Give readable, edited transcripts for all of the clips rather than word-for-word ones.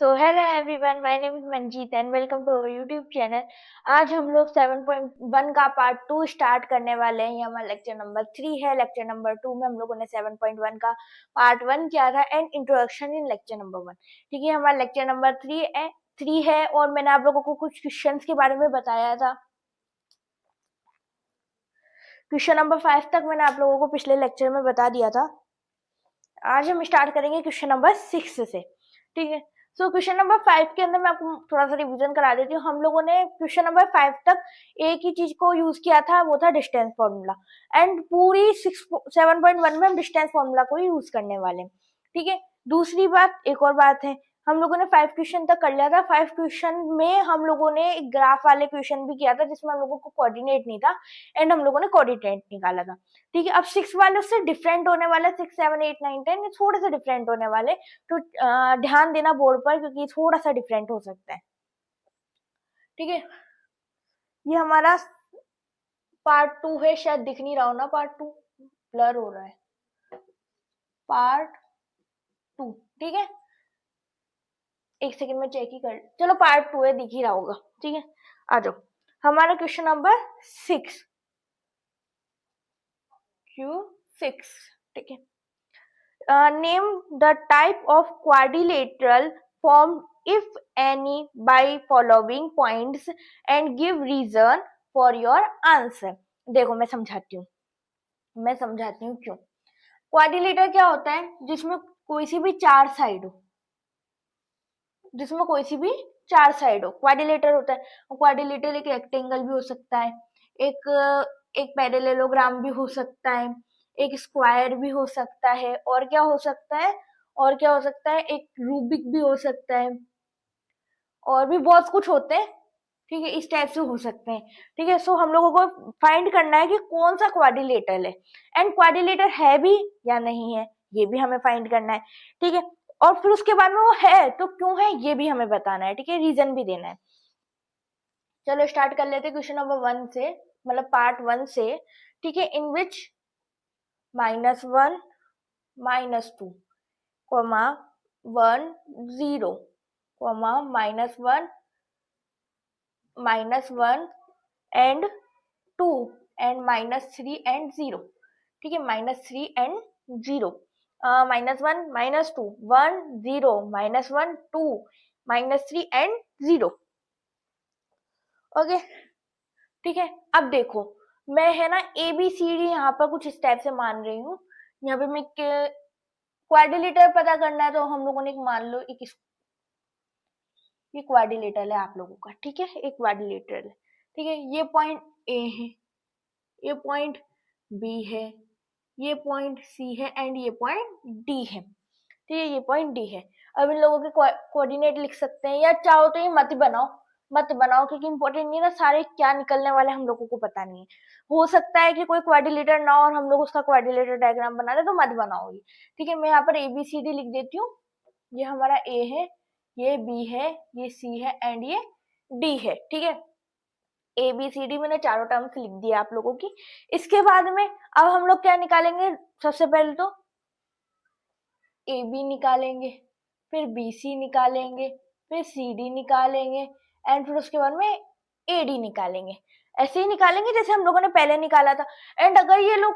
So hello everyone, my name is Manjeet and welcome to our YouTube channel. आज हम लोग 7.1 का पार्ट 2 स्टार्ट करने वाले हैं। ये हमारा लेक्चर नंबर 3 है। लेक्चर नंबर 2 में हम लोगों ने 7.1 का पार्ट 1 किया था and introduction in lecture number 1। ठीक है, हमारा लेक्चर नंबर 3 है और मैंने आप लोगों को कुछ क्वेश्चंस के बारे में बताया था। क्वेश्चन नंबर 5 तक मैंने आप लोगों को पिछले लेक्चर में बता दिया था। आज हम स्टार्ट करेंगे क्वेश्चन नंबर 6 से। ठीक है, सो क्वेश्चन नंबर 5 के अंदर मैं आपको थोड़ा सा रिवीजन करा देती हूँ। हम लोगों ने क्वेश्चन नंबर 5 तक एक ही चीज को यूज किया था, वो था डिस्टेंस फॉर्मूला। एंड पूरी 7.1 में हम डिस्टेंस फॉर्मूला को ही यूज करने वाले हैं। ठीक है, दूसरी बात, एक और बात है, हम लोगों ने 5 क्वेश्चन तक कर लिया था। 5 क्वेश्चन में हम लोगों ने एक ग्राफ वाले क्वेश्चन भी किया था जिसमें हम लोगों को कोऑर्डिनेट नहीं था एंड हम लोगों ने कोऑर्डिनेट निकाला था। ठीक है, अब 6 वाले उससे डिफरेंट होने वाले, 6, 7, 8, 9, 10 थोड़े से डिफरेंट होने वाले। तो ध्यान देना बोर्ड पर, क्योंकि थोड़ा सा डिफरेंट हो सकता है। ठीक है, ये हमारा पार्ट 2 है। शायद दिख नहीं रहा हो ना, पार्ट 2 ब्लर हो रहा है। पार्ट 2, ठीक है, एक सेकंड में चेक ही कर, चलो पार्ट 2 है, दिख ही रहा होगा। ठीक है, आ जाओ हमारा क्वेश्चन नंबर 6, Q6। ठीक है, name the type of quadrilateral formed if any by following points and give reason for your answer। देखो मैं समझाती हूँ क्यों। क्वाड्रिलेटर क्या होता है? जिसमें कोई सी भी चार साइड हो, क्वाड्रिलेटर होता है। क्वाड्रिलेटर एक रेक्टेंगल भी हो सकता है, एक एक पैरेललोग्राम भी हो सकता है, एक स्क्वायर भी हो सकता है, और क्या हो सकता है, एक रूबिक भी हो सकता है, और भी बहुत कुछ होते हैं। ठीक है, इस टाइप से हो सकते हैं। ठीक है, सो हम लोगों को फाइंड करना है कि कौन सा क्वाड्रिलेटर है एंड क्वाड्रिलेटर है भी या नहीं है, ये भी हमें फाइंड करना है। ठीक है, और फिर उसके बाद में वो है तो क्यों है ये भी हमें बताना है। ठीक है, रीजन भी देना है। चलो स्टार्ट कर लेते हैं क्वेश्चन नंबर 1 से, मतलब पार्ट 1 से। ठीक है, इन विच -1 -2 comma 1 0 comma -1 -1 and 2 and -3 and 0। ठीक है, -3 एंड 0, -1 -2 1 0 -1 2 -3 एंड 0। ओके, ठीक है, अब देखो मैं है ना ABCD यहाँ पर कुछ स्टेप से मान रही हूँ। यहाँ पे मैं क्वाड्रिलेटर पता करना है, तो हम लोगों ने एक मान लो एक ये क्वाड्रिलेटर है आप लोगों का। ठीक है, एक क्वाड्रिलेटर है। ठीक है, ये पॉइंट A है, ये पॉइंट B है, ये पॉइंट C है एंड ये पॉइंट D है। ठीक है, ये पॉइंट D है। अब इन लोगों के कोऑर्डिनेट लिख सकते हैं, या चाहो तो ये मत बनाओ क्योंकि इंपॉर्टेंट नहीं है ना, सारे क्या निकलने वाले हम लोगों को पता नहीं है। हो सकता है कि कोई क्वाड्रिलेटर ना हो और हम लोग उसका क्वाड्रिलेटर डायग्राम बना रहे, तो मत बनाओ ये। ठीक है, मैं यहाँ पर ABCD लिख देती हूँ। ये हमारा A है, ये B है, ये C है एंड ये D है। ठीक है, ABCD मैंने चारों टर्म्स लिख दिया आप लोगों की। इसके बाद में अब हम लोग क्या निकालेंगे? सबसे पहले तो AB निकालेंगे, फिर BC निकालेंगे, फिर CD निकालेंगे एंड फिर उसके बाद में AD निकालेंगे। ऐसे ही निकालेंगे जैसे हम लोगों ने पहले निकाला था। एंड अगर ये लोग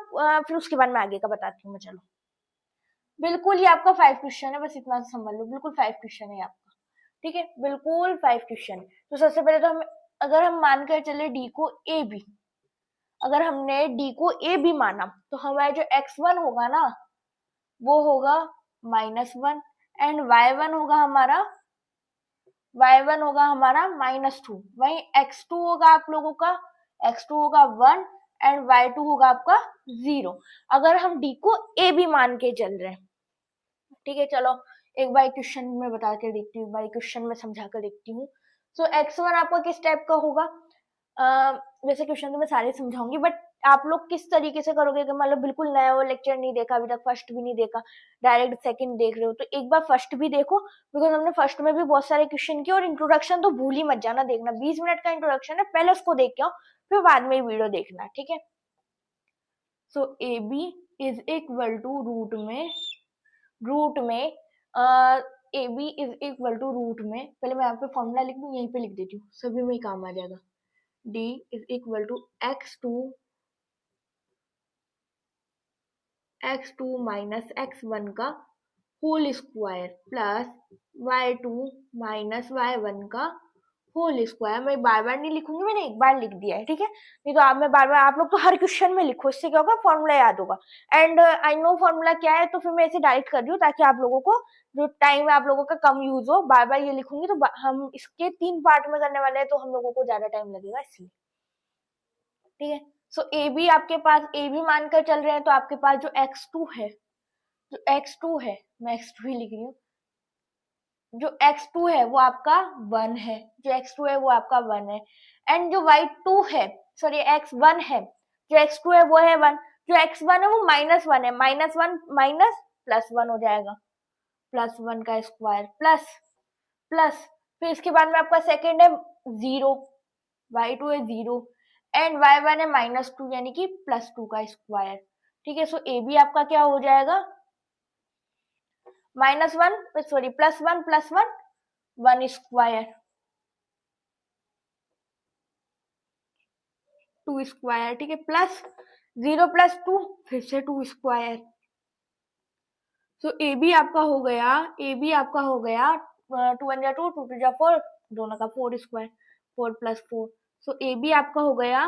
फिर उसके बाद में आगे का बताती हूँ मैं। चलो, बिल्कुल ये आपका 5 क्वेश्चन है, बस इतना समझ लो, बिल्कुल 5 क्वेश्चन है आपका। ठीक है, बिल्कुल 5 क्वेश्चन। तो सबसे पहले तो हम, अगर हम मानकर चले D को AB, अगर हमने D को A भी माना, तो हमारा जो x1 होगा ना, वो होगा -1 एंड y1 होगा हमारा -2। वहीं x2 होगा आप लोगों का, x2 होगा 1 एंड y2 होगा आपका 0, अगर हम D को A भी मान के चल रहे हैं। ठीक है, चलो एक बार क्वेश्चन में बता के देखती हूँ, एक बार क्वेश्चन में समझा कर देखती हूँ। सो x1 आपका किस टाइप का होगा? वैसे क्वेश्चन तो मैं सारे समझाऊंगी, बट आप लोग किस तरीके से करोगे कि मतलब बिल्कुल नया वो लेक्चर नहीं देखा अभी तक, फर्स्ट भी नहीं देखा, डायरेक्ट सेकंड देख रहे हो, तो एक बार फर्स्ट भी देखो, बिकॉज हमने फर्स्ट में भी बहुत सारे क्वेश्चन किए। और इंट्रोडक्शन तो भूल ही मत जाना देखना, 20 मिनट का इंट्रोडक्शन है, पहले उसको देख के आओ, फिर बाद में वीडियो देखना। ठीक है, so AB is equal to root में A B is equal to root में, पहले मैं यहाँ पे फॉर्मूला लिख दूँ, यहीं पे लिख देती हूँ, सभी में ही काम आ जाएगा। D is equal to x2 minus x1 का whole square plus y2 minus y1 का होल स्क्वायर। मैं बार बार नहीं लिखूंगी, मैंने एक बार लिख दिया है, ठीक है। नहीं तो आप मैं बार बार, आप लोग तो हर क्वेश्चन में लिखो, इससे क्या होगा, फॉर्मूला याद होगा। एंड आई नो फॉर्मूला क्या है, तो फिर मैं इसे डायरेक्ट कर रही हूँ ताकि आप लोगों को जो टाइम है आप लोगों का कम यूज हो। बार बार ये लिखूंगी तो हम इसके 3 पार्ट में करने वाले हैं, तो हम लोगों को ज्यादा टाइम लगेगा इसलिए, ठीक है। सो ए बी आपके पास, ए बी मानकर चल रहे हैं, तो आपके पास जो x2 है, जो x2 है, मैं x2 ही लिख रही हूँ, जो x2 है वो आपका 1 है, जो x2 है वो आपका 1 है। एंड जो y2 है, सॉरी x1 है, जो x2 है वो है 1, जो x1 है वो -1 है, -1 माइनस +1 हो जाएगा, +1 का स्क्वायर प्लस प्लस, फिर इसके बाद में आपका सेकेंड है 0, y2 है 0 एंड y1 है -2 यानी कि +2 का स्क्वायर, ठीक है। सो ए बी आपका क्या हो जाएगा, -1 सॉरी +1 +1 1 स्क्वायर, 2 स्क्वायर, ठीक है, प्लस 0 + 2 फिर से 2 स्क्वायर। सो ए बी आपका हो गया, ए बी आपका हो गया 2 1 2 2 2 4, दोनों का 4 स्क्वायर, 4 + 4। सो ए बी आपका हो गया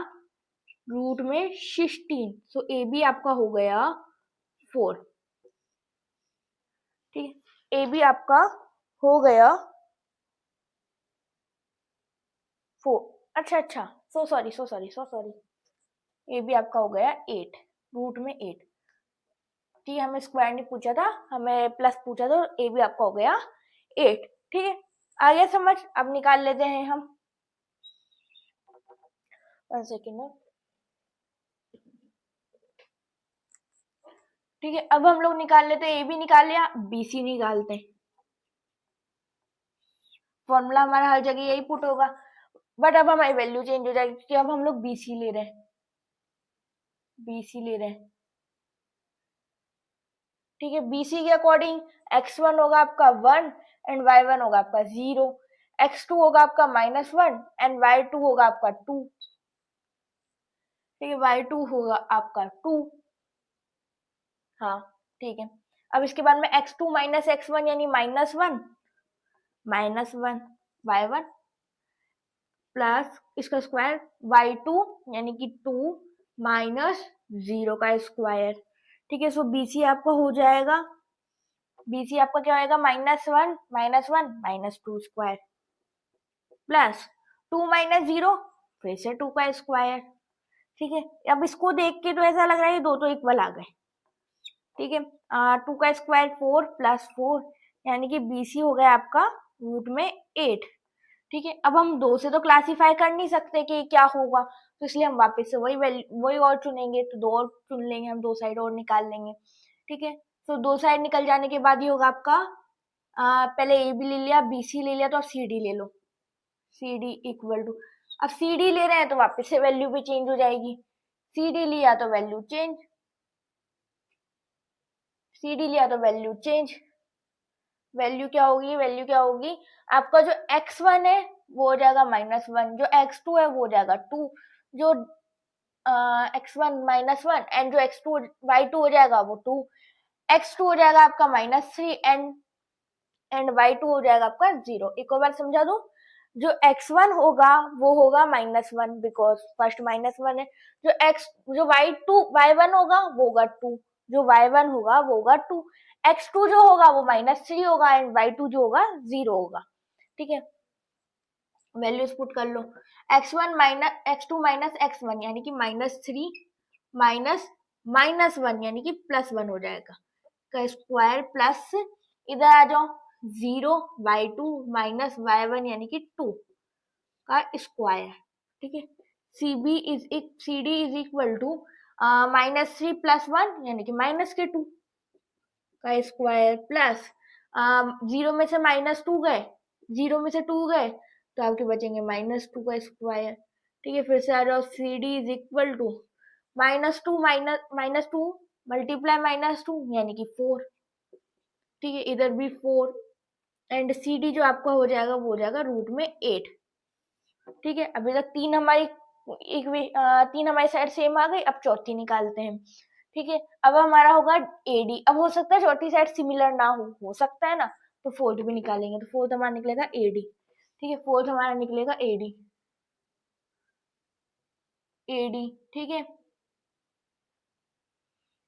रूट में 16, सो ए बी आपका हो गया 4, ठीक है। ए बी आपका हो गया 4, अच्छा, सो सॉरी, ए बी आपका हो गया 8, रूट में 8, ठीक है। हमें स्क्वायर नहीं पूछा था, हमें प्लस पूछा था, ए बी आपका हो गया 8, ठीक है। आ गया समझ, अब निकाल लेते हैं हम, 1 सेकेंड, ठीक है। अब हम लोग निकाल लेते हैं, ए बी निकाल लिया, बी सी निकालते हैं, फॉर्मूला हमारा हर जगह यही पुट होगा, बट अब हमारी वैल्यू चेंज हो जाएगी क्योंकि अब हम लोग बी सी ले रहे हैं, ठीक है। बीसी के अकॉर्डिंग x1 होगा आपका 1 एंड y1 होगा आपका 0, x2 होगा आपका -1 एंड y2 होगा आपका 2, ठीक है, y2 होगा आपका 2, हाँ, ठीक है। अब इसके बाद में x2 माइनस x1 यानी -1 y1 प्लस इसका स्क्वायर y2 यानी कि 2 माइनस 0 का स्क्वायर, ठीक है। सो बीसी आपका हो जाएगा, बीसी आपका क्या होगा, -1 -2 स्क्वायर प्लस 2 - 0 फिर से 2 का स्क्वायर, ठीक है। अब इसको देख के तो ऐसा लग रहा है दो तो इक्वल आ गए, ठीक है। 2 का स्क्वायर 4 + 4 यानी कि बीसी हो गया आपका रूट में 8, ठीक है। अब हम 2 से तो क्लासीफाई कर नहीं सकते कि क्या होगा, तो इसलिए हम वापस से वही और चुनेंगे, तो 2 और चुन लेंगे हम, 2 साइड और निकाल लेंगे, ठीक है। तो 2 साइड निकल जाने के बाद ही होगा आपका, पहले ए बी ले लिया, बी सी ले लिया, तो अब सी डी ले लो, सी डी इक्वल टू, अब सी डी ले रहे हैं तो वापस से वैल्यू भी चेंज हो जाएगी, सी डी लिया तो वैल्यू चेंज, सी डी लिया तो वैल्यू चेंज, वैल्यू क्या होगी आपका जो x1 है वो हो जाएगा -1, जो x2 है वो हो जाएगा 2, जो x1 -1 एंड जो x2 y2 हो जाएगा वो 2, x2 हो जाएगा आपका -3 एंड y2 हो जाएगा आपका 0। एक और बार समझा दूं, जो x1 होगा वो होगा -1 बिकॉज फर्स्ट -1 है, जो y1 होगा वो होगा 2, जो y1 होगा वो होगा 2, x2 जो होगा वो -3 होगा एंड y2 जो होगा 0 होगा, ठीक है। वैल्यूज पुट कर लो, x2 माइनस x1 यानी कि -3 माइनस -1 यानी कि +1 हो जाएगा का स्क्वायर प्लस इधर आ जाओ 0 y2 माइनस y1 यानी कि 2 का स्क्वायर, ठीक है। C D is equal to -3 + 1 यानी कि -2 का स्क्वायर प्लस 0 में से -2 गए, 0 में से 2 गए तो आपके बचेंगे -2 का स्क्वायर, ठीक है। फिर से आ जाओ, C D is equal to -2 multiply -2 यानी कि 4, ठीक है, इधर भी 4 एंड सी डी जो आपका हो जाएगा वो हो जाएगा रूट में 8। ठीक है, अभी तक तीन हमारी तीन हमारी साइड सेम आ गई। अब चौथी निकालते हैं। ठीक है, अब हमारा होगा एडी। अब हो सकता है चौथी साइड सिमिलर ना हो सकता है ना, तो फोर्थ भी निकालेंगे। तो फोर्थ हमारा निकलेगा एडी। ठीक है, फोर्थ हमारा निकलेगा एडी। एडी, ठीक है,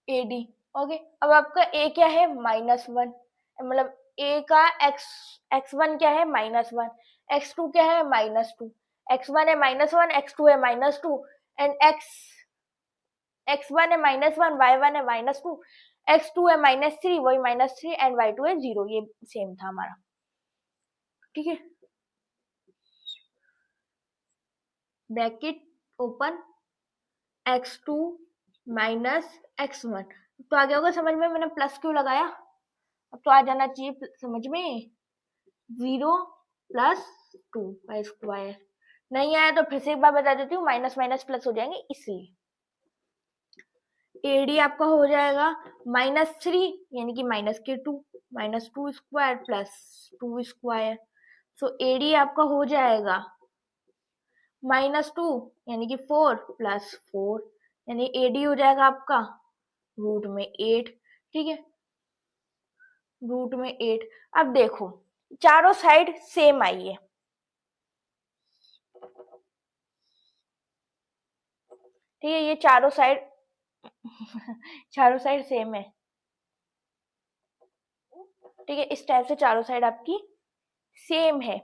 एडी। ओके, अब आपका ए क्या है, -1, मतलब ए का x1 क्या है, -1, x2 क्या है, -2, x1 है -1, x2 है -2, एंड x1 है -1, y1 है -2, x2 है -3, वही -3, एंड y2 है 0। ये सेम था हमारा। ठीक है, ब्रैकेट ओपन, x2 -x1। तो आ गया होगा समझ में मैंने प्लस क्यों लगाया। अब तो आ जाना चाहिए समझ में। 0 + 2 का स्क्वायर। नहीं आया तो फिर से एक बार बता देती हूँ, माइनस माइनस प्लस हो जाएंगे इसलिए। एडी आपका हो जाएगा -3 यानी कि -2, -2 स्क्वायर प्लस 2 स्क्वायर। सो एडी आपका हो जाएगा -2 यानी कि 4 + 4, यानी एडी हो जाएगा आपका रूट में 8। ठीक है, रूट में 8। अब देखो चारों साइड सेम आई है। ठीक है, ये चारों साइड चारों साइड सेम है। ठीक है, इस टाइप से चारों साइड आपकी सेम है।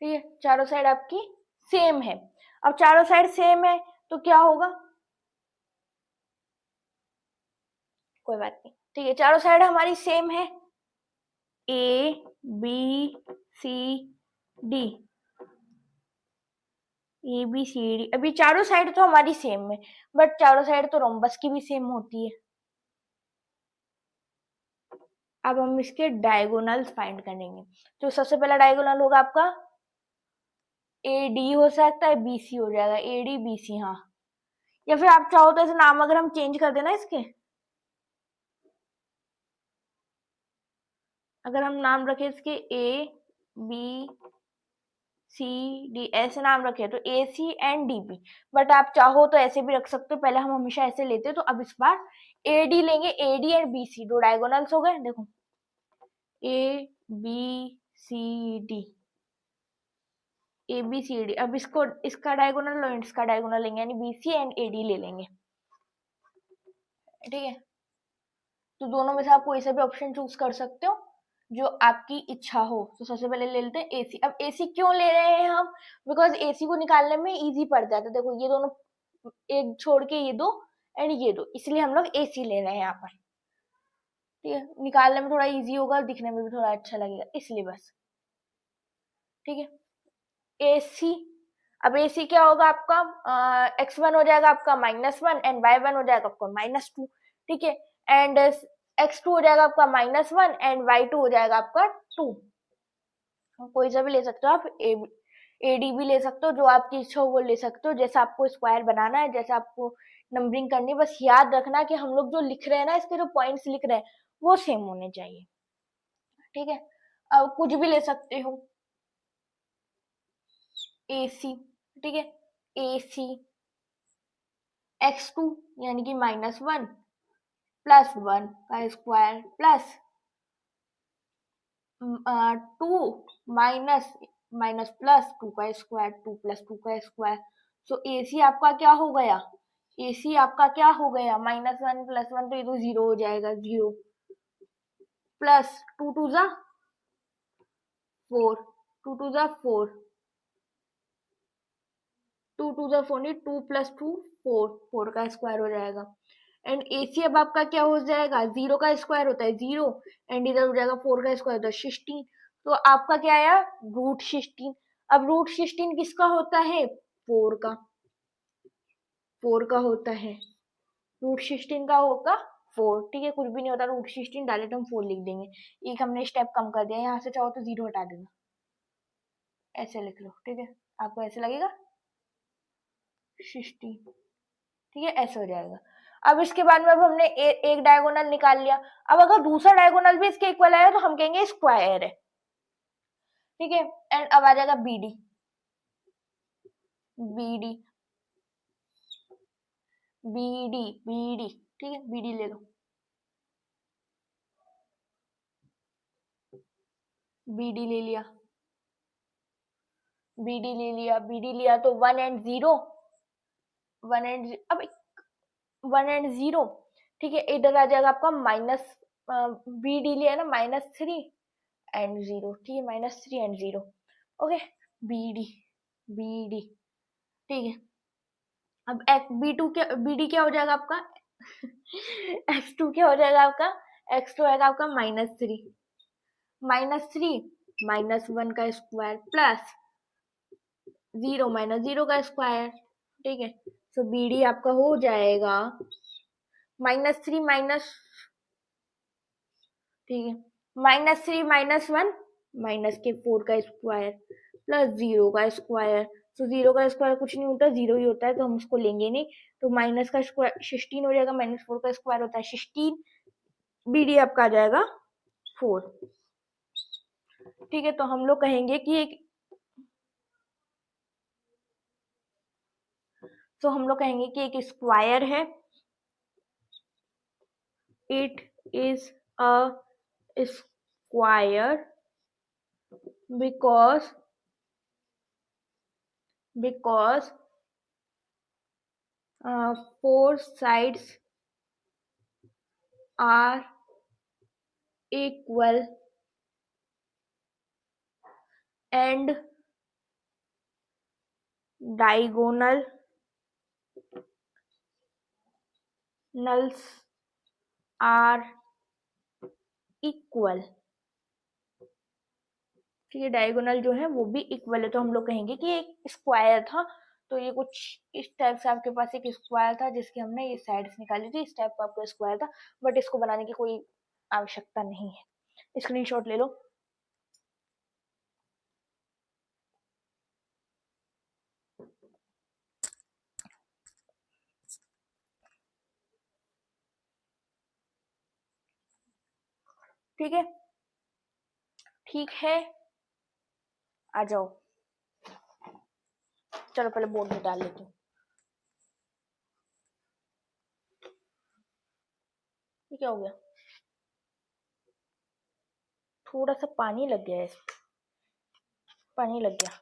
ठीक है, चारों साइड आपकी सेम है। अब चारों साइड सेम है तो क्या होगा, कोई बात नहीं। ठीक है, चारों साइड हमारी सेम है, A B C D, A B C D. अभी चारों साइड तो हमारी सेम है, बट चारों साइड तो रोम्बस की भी सेम होती है। अब हम इसके डायगोनल्स फाइंड करेंगे। तो सबसे पहला डायगोनल होगा आपका ए डी, हो सकता है बी सी हो जाएगा, ए डी बी सी। हाँ, या फिर आप चाहो तो ऐसे नाम अगर हम चेंज कर देना इसके, अगर हम नाम रखे इसके ए बी सी डी, ऐसे नाम रखे तो ए सी एंड डी बी। बट आप चाहो तो ऐसे भी रख सकते हो, पहले हम हमेशा ऐसे लेते। तो अब इस बार ए डी लेंगे, A D and B C, दो डायगोनल्स हो गए। देखो A B C D, A B C D. अब इसको इसका डायगोनल और इसका डायगोनल लेंगे, यानी B C and A D ले लेंगे। ठीक है, तो दोनों में से आप कोई सा भी ऑप्शन चूज कर सकते हो जो आपकी इच्छा हो। तो सबसे पहले ले लेते हैं एसी। अब एसी क्यों ले रहे हैं हम, बिकॉज एसी को निकालने में इजी पड़ जाता है। देखो ये दोनों एक छोड़ के ये दो एंड ये दो, इसलिए हम लोग एसी ले रहे हैं यहाँ पर। ठीक है, निकालने में थोड़ा इजी होगा, दिखने में भी थोड़ा अच्छा लगेगा, इसलिए बस। ठीक है, एसी। अब एसी क्या होगा आपका, x1 हो जाएगा आपका -1 एंड y1 हो जाएगा आपका -2। ठीक है, एंड x2 हो जाएगा आपका -1 एंड y2 हो जाएगा आपका 2। कोई सा भी ले सकते हो आप, एडी भी ले सकते हो, जो आपकी इच्छा हो वो ले सकते हो। जैसा आपको स्क्वायर बनाना है, जैसा आपको नंबरिंग करनी है, बस याद रखना कि हम लोग जो लिख रहे हैं ना, इसके जो पॉइंट्स लिख रहे हैं वो सेम होने चाहिए। ठीक है, अब कुछ भी ले सकते हो, AC। ठीक है, AC x2 यानी कि -1 + 1 का स्क्वायर प्लस 2 माइनस प्लस 2 का स्क्वायर, 2 + 2 का स्क्वायर। सो AC आपका क्या हो गया, AC आपका क्या हो गया, -1 + 1 तो ये तो 0 हो जाएगा, 0 प्लस 2 2 जा 4, 2 2 जा 4, 2 2 जा 4 नहीं, 2 + 2 4, 4 का स्क्वायर हो जाएगा। एंड AC अब आपका क्या हो जाएगा, 0 का स्क्वायर होता है 0, एंड इधर हो जाएगा 4 का स्क्वायर होता है 16। तो आपका क्या आया, √16। अब √16 किसका होता है, 4 का, 4 का होता है, √16 का होगा 4। ठीक है, कुछ भी नहीं होता √16, डायरेक्ट हम 4 लिख देंगे। एक हमने स्टेप कम कर दिया, यहाँ से चाहो तो 0 हटा देना, ऐसे लिख लो। ठीक है, आपको ऐसे लगेगा। 16, ठीक है, ऐसे हो जाएगा। अब इसके बाद में अब हमने एक डायगोनल निकाल लिया। अब अगर दूसरा डायगोनल भी इसके इक्वल आएगा तो हम कहेंगे स्क्वायर है, ठीक है। एंड अब आ जाएगा B D, B D, B D, B D, ठीक है, बी डी ले लो, बी डी ले लिया, बी डी ले लिया, बी डी लिया तो 1 एंड 0, 1 एंड अब 1 एंड 0, ठीक है। इधर आ जाएगा आपका माइनस, बी डी लिया ना, -3 एंड 0, ठीक है, -3 and 0, okay, B D, B D, ठीक है। अब बी डी क्या हो जाएगा आपका x2 क्या हो जाएगा आपका, x2 आएगा आपका -3, -3 -1 का स्क्वायर प्लस 0 -0 का स्क्वायर, ठीक है। सो बी डी आपका हो जाएगा -3 माइनस, ठीक है, -3 -1 -4 का स्क्वायर प्लस 0 का स्क्वायर। तो 0 का स्क्वायर कुछ नहीं होता, 0 ही होता है, तो हम उसको लेंगे नहीं। तो माइनस का स्क्वायर 16 हो जाएगा, -4 का स्क्वायर होता है 16, बी डी आपका आ जाएगा 4, ठीक है। तो हम लोग कहेंगे कि एक स्क्वायर है, it is a square because 4 sides are equal and diagonals are equal, ठीक है, डायगोनल जो है वो भी इक्वल है। तो हम लोग कहेंगे कि एक स्क्वायर था। तो ये कुछ इस टाइप से आपके पास एक स्क्वायर था जिसकी हमने ये साइड्स निकाली थी, इस टाइप का आपका स्क्वायर था, बट इसको बनाने की कोई आवश्यकता नहीं है। स्क्रीनशॉट ले लो, ठीक है, ठीक है, आ जाओ, चलो पहले बोर्ड में डाल लेती हूँ। ये क्या हो गया, थोड़ा सा पानी लग गया है, पानी लग गया।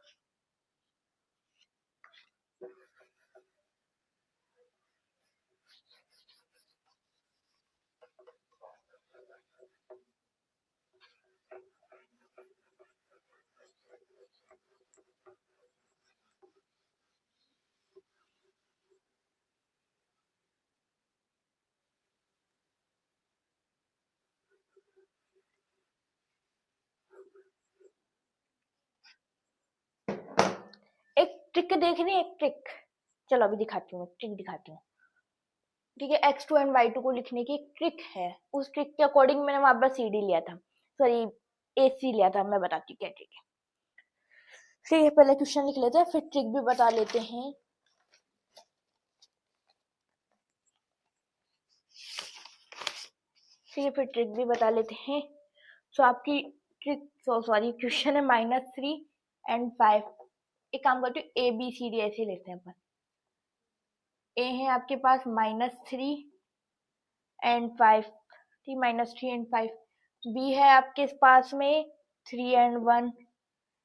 एक ट्रिक देखनी, एक ट्रिक, चलो अभी दिखाती हूँ, ट्रिक दिखाती हूँ, ठीक है। x2 एंड y2 को लिखने की एक ट्रिक है, उस ट्रिक के अकॉर्डिंग मैंने वहां पर CD लिया था, सॉरी AC लिया था। मैं बताती हूँ क्या ट्रिक है, ठीक है। पहले क्वेश्चन लिख लेते हैं, फिर ट्रिक भी बता लेते हैं। ठीक है, फिर ट्रिक भी बता लेते हैं। सो आपकी ट्रिक, सॉरी क्वेश्चन है -3 एंड 5। एक काम करते हैं, ABCD ऐसे लेते हैं अपन। ए है आपके पास -3 एंड 5, ठीक, -3 एंड 5। बी है आपके पास में 3 एंड 1,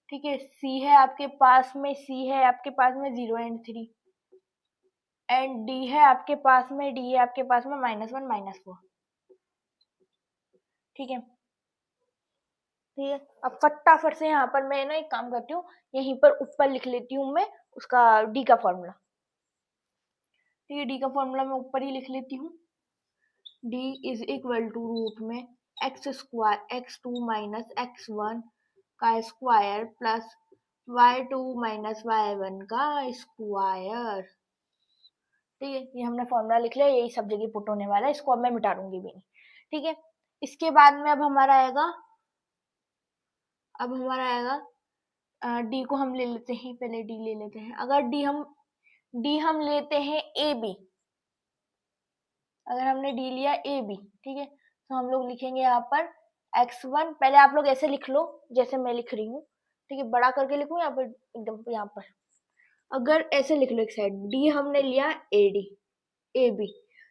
ठीक है। सी है आपके पास में 0 एंड 3 एंड डी है आपके पास में -1 -4, ठीक है, ठीक है। अब फटाफट से यहाँ पर मैं ना एक काम करती हूँ, यहीं पर ऊपर लिख लेती हूँ मैं उसका डी का फॉर्मूला, ठीक है। डी का फॉर्मूला मैं ऊपर ही लिख लेती हूँ। D is equal to root में x2 माइनस x1 का square plus y2 minus y1 का स्क्वायर, ठीक है। ये हमने फॉर्मूला लिख लिया, यही सब जगह पुट होने वाला है, इसको अब मैं मिटा दूंगी भी नहीं, ठीक है। इसके बाद में अब हमारा आएगा डी को हम ले लेते हैं, पहले डी ले लेते हैं। अगर डी हम डी हम लेते हैं ए बी, अगर हमने डी लिया ए बी, ठीक है, तो हम लोग लिखेंगे यहाँ पर x1, पहले आप लोग ऐसे लिख लो जैसे मैं लिख रही हूँ, ठीक है, बड़ा करके लिखूँ यहाँ पर एकदम, यहाँ पर अगर ऐसे लिख लो एक साइड, डी हमने लिया ए डी ए बी,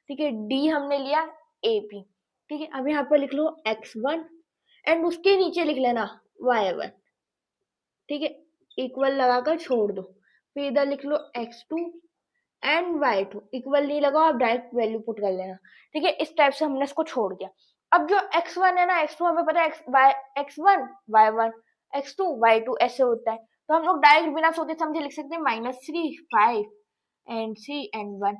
ठीक है, डी हमने लिया ए पी, ठीक है, अब यहाँ पर लिख लो x1 एंड उसके नीचे लिख लेना y1, ठीक है, इक्वल लगाकर छोड़ दो, फिर इधर लिख लो x2 एंड y2, इक्वल नहीं लगाओ, आप डायरेक्ट वैल्यू पुट कर लेना, ठीक है, इस टाइप से हमने इसको छोड़ दिया। अब जो x1 है ना, x2 हमें पता है, x1 y1 x2 y2 ऐसे होता है, तो हम लोग डायरेक्ट बिना सोचे समझे लिख सकते हैं -3 5 एंड 3 एंड 1,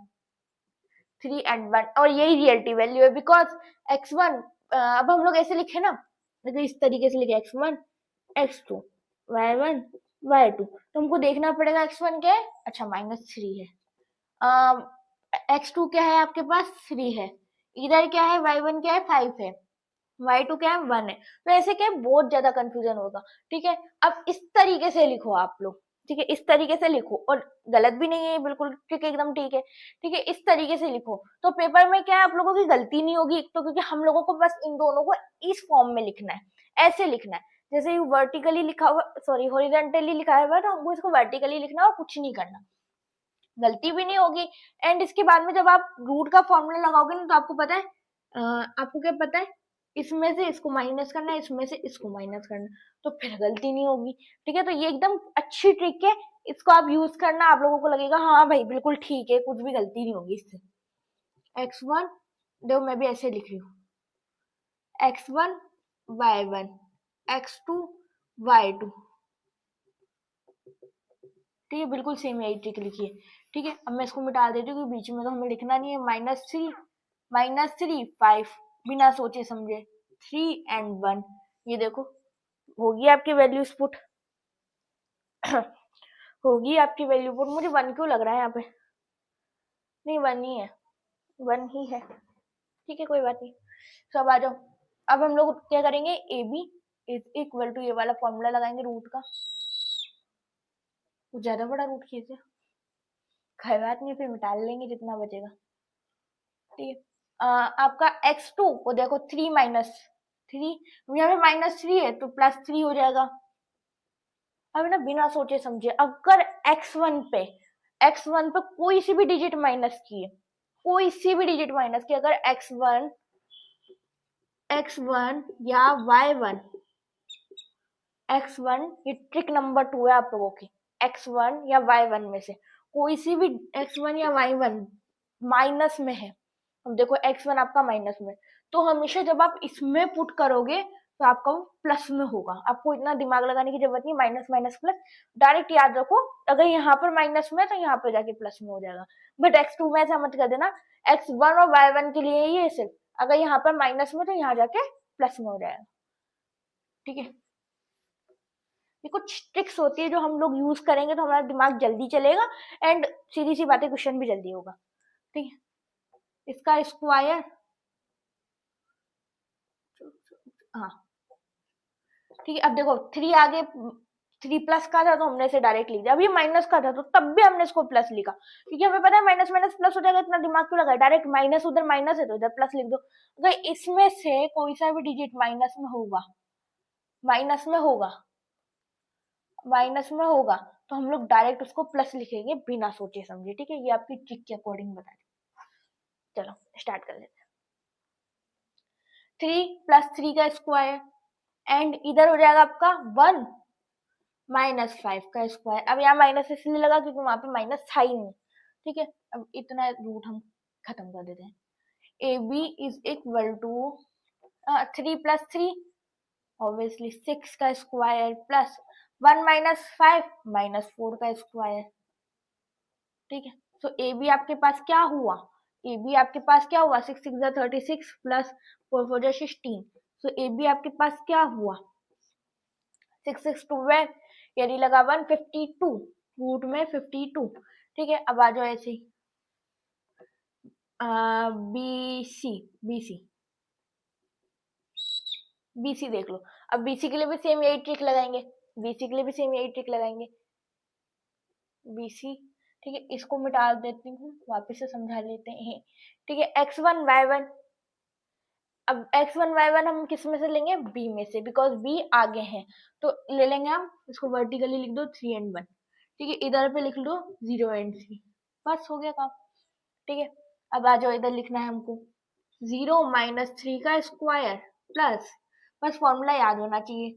3 एंड 1, और यही रियलिटी वैल्यू है, बिकॉज x1 अब हम लोग ऐसे लिखे ना, मतलब इस तरीके से लिखे x1 x2 y1 y2, तो हमको देखना पड़ेगा x1 क्या है, अच्छा -3 है, x2 क्या है आपके पास 3 है, इधर क्या है y1 क्या है 5 है, y2 क्या है 1 है, तो ऐसे क्या है बहुत ज्यादा कंफ्यूजन होगा, ठीक है। अब इस तरीके से लिखो आप लोग, ठीक है, इस तरीके से लिखो, और गलत भी नहीं है बिल्कुल, ठीक है, एकदम ठीक है, ठीक है, इस तरीके से लिखो, तो पेपर में क्या है आप लोगों की गलती नहीं होगी, एक तो क्योंकि हम लोगों को बस इन दोनों को इस फॉर्म में लिखना है, ऐसे लिखना है, जैसे वर्टिकली लिखा हुआ, सॉरी हॉरिजॉन्टली लिखा हुआ है, तो हमको इसको वर्टिकली लिखना और कुछ नहीं करना, गलती भी नहीं होगी। एंड इसके बाद में जब आप रूट का फॉर्मूला लगाओगे ना, तो आपको पता है, आपको क्या पता है, इसमें से इसको माइनस करना है, इसमें से इसको माइनस करना, तो फिर गलती नहीं होगी, ठीक है, तो ये एकदम अच्छी ट्रिक है, इसको आप यूज करना, आप लोगों को लगेगा हाँ भाई बिल्कुल ठीक है, कुछ भी गलती नहीं होगी इससे। x1 देखो मैं भी ऐसे लिख रही हूँ, x1 y1 x2 y2, ठीक है, बिल्कुल सेम यही ट्रिक लिखिए, ठीक है। अब मैं इसको मिटा देती हूँ, बीच में तो हमें लिखना नहीं है, -3 5 बिना सोचे समझे 3 एंड 1, ये देखो होगी आपकी वैल्यूज पुट होगी आपकी वैल्यू पुट, मुझे 1 क्यों लग रहा है यहाँ पे, नहीं 1 ही है, 1 ही है, ठीक है, कोई बात नहीं, सब आ जाओ। अब हम लोग क्या करेंगे, A B is equal to, ये वाला फॉर्मूला लगाएंगे रूट का, कुछ ज्यादा बड़ा रूट खींचे, कोई बात नहीं, फिर मिटा लेंगे जितना बचेगा, ठीक है। आपका x2 को देखो 3 -3, यहाँ पे -3 है तो +3 हो जाएगा, अब ना बिना सोचे समझे अगर x1 पे कोई सी भी डिजिट माइनस की है, कोई सी भी डिजिट माइनस की, अगर x1 या y1, x1 ये ट्रिक नंबर 2 है आप लोगों की, x1 या y1 में से कोई सी भी x1 या y1 माइनस में है, अब देखो x1 आपका माइनस में, तो हमेशा जब आप इसमें पुट करोगे तो आपका वो प्लस में होगा, आपको इतना दिमाग लगाने की जरूरत नहीं, माइनस माइनस प्लस, डायरेक्ट याद रखो, अगर यहाँ पर माइनस में है तो यहाँ पर जाके प्लस में हो जाएगा, बट x2 में ऐसा मत कर देना, x1 और y1 के लिए ये सिर्फ, अगर यहाँ पर माइनस में तो यहाँ जाके प्लस में हो जाएगा, ठीक है। ये कुछ ट्रिक्स होती है जो हम लोग यूज करेंगे तो हमारा दिमाग जल्दी चलेगा, एंड सीधी सी बातें क्वेश्चन भी जल्दी होगा, ठीक है। इसका स्क्वायर, हाँ ठीक है, अब देखो 3 आगे 3 प्लस का था तो हमने इसे डायरेक्ट लिख दिया, अब ये माइनस का था तो तब भी हमने इसको प्लस लिखा, क्योंकि हमें पता है माइनस माइनस प्लस हो जाएगा, इतना दिमाग क्यों लगाए, डायरेक्ट माइनस उधर माइनस है तो इधर प्लस लिख दो, अगर इसमें से कोई सा भी डिजिट माइनस में होगा तो हम लोग डायरेक्ट उसको प्लस लिखेंगे बिना सोचे समझे, ठीक है, ये आपकी ट्रिक के अकॉर्डिंग बता दी। चलो स्टार्ट कर लेते हैं, 3 + 3 का स्क्वायर, एंड इधर हो जाएगा आपका 1 -5 का स्क्वायर, अब यहाँ माइनस इसलिए लगा क्योंकि वहां पे माइनस था ही नहीं, ठीक है, अब इतना रूट हम खत्म कर देते हैं, A B is equal to 3 + 3 obviously 6 का स्क्वायर प्लस 1 -5 -4 का स्क्वायर, ठीक है, तो ए बी आपके पास क्या हुआ, ए बी आपके पास क्या हुआ, 6 6 36 प्लस 4 4 16, तो ए बी आपके पास क्या हुआ 6 6 12, यानी लगा 152, रूट में 52, ठीक है, अब आ जाओ ऐसे ही B C B C BC देख लो, अब बीसी के लिए भी सेम यही ट्रिक लगाएंगे, बीसी के लिए भी सेम यही ट्रिक लगाएंगे, बीसी, ठीक है, इसको मिटा देती हूँ, वापस से समझा लेते हैं। ठीक है, x1 y1, अब x1 y1 हम किस में से लेंगे, b में से, बिकॉज b आगे है तो ले लेंगे हम इसको वर्टिकली लिख दो 3 and 1। ठीक है, इधर पे लिख लो 0 and 3, बस हो गया काम। ठीक है, अब आ जाओ, इधर लिखना है हमको 0 - 3 का स्क्वायर प्लस, बस फॉर्मूला याद होना चाहिए,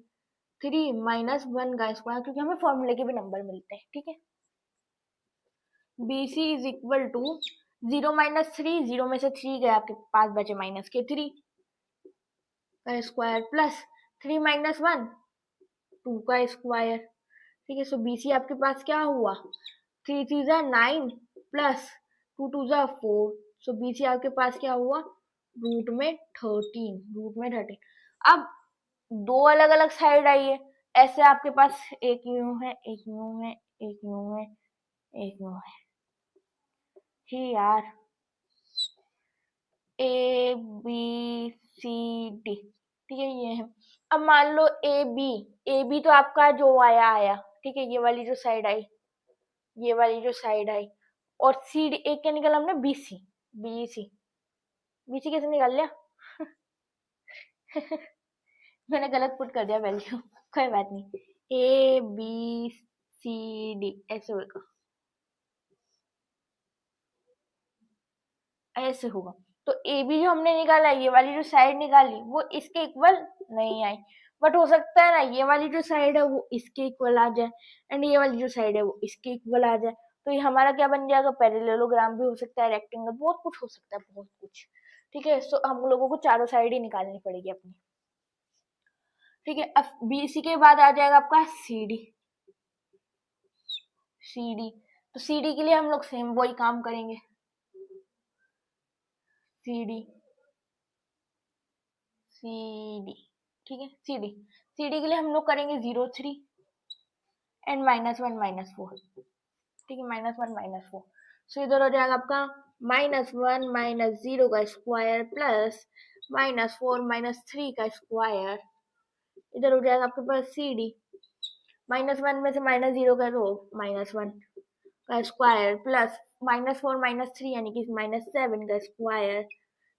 3 - 1 का स्क्वायर, क्योंकि हमें फॉर्मूले के भी नंबर मिलते हैं। ठीक है, BC इज इक्वल टू 0 - 3, 0 में से 3 गया, आपके पास बचे -3 का स्क्वायर प्लस 3 - 1 2 का स्क्वायर। ठीक है, सो BC आपके पास क्या हुआ, 3 3 जा 9 प्लस 2 2 जा 4, सो BC आपके पास क्या हुआ, रूट में 13। अब दो अलग अलग साइड आई है, ऐसे आपके पास एक यूं है, एक यूं है, एक यूं है, एक यूं है। ठीक यार, A B C D, ठीक है, ये है। अब मान लो ए बी तो आपका जो आया आया, ठीक है, ये वाली जो साइड आई, ये वाली जो साइड आई, और सी डी एक क्या निकाला हमने, बी सी कैसे निकाल लिया मैंने गलत पुट कर दिया वैल्यू कोई बात नहीं, ABCD ऐसे होगा, ऐसे होगा। तो ए बी जो हमने निकाला, ये वाली जो साइड निकाली वो इसके इक्वल नहीं आई, बट हो सकता है ना ये वाली जो साइड है वो इसके इक्वल आ जाए, एंड ये वाली जो साइड है वो इसके इक्वल आ जाए, तो ये हमारा क्या बन जाएगा, पैरेललोग्राम भी हो सकता है, रेक्टेंगल, बहुत कुछ हो सकता है, बहुत कुछ। ठीक है, सो हम लोगों को चारों साइड ही निकालनी पड़ेगी अपनी। ठीक है, अब BC के बाद आ जाएगा आपका CD। तो CD के लिए हम लोग सेम वही काम करेंगे, CD CD। ठीक है, CD के लिए हम लोग करेंगे 0 3 एंड -1 -4। ठीक है, -1 -4, सो इधर हो जाएगा आपका -1 - 0 का स्क्वायर प्लस -4 - 3 का स्क्वायर, इधर हो जाएगा आपके पास CD, -1 में से -0 का तो -1 का स्क्वायर प्लस -4 - 3 यानी कि -7 का स्क्वायर,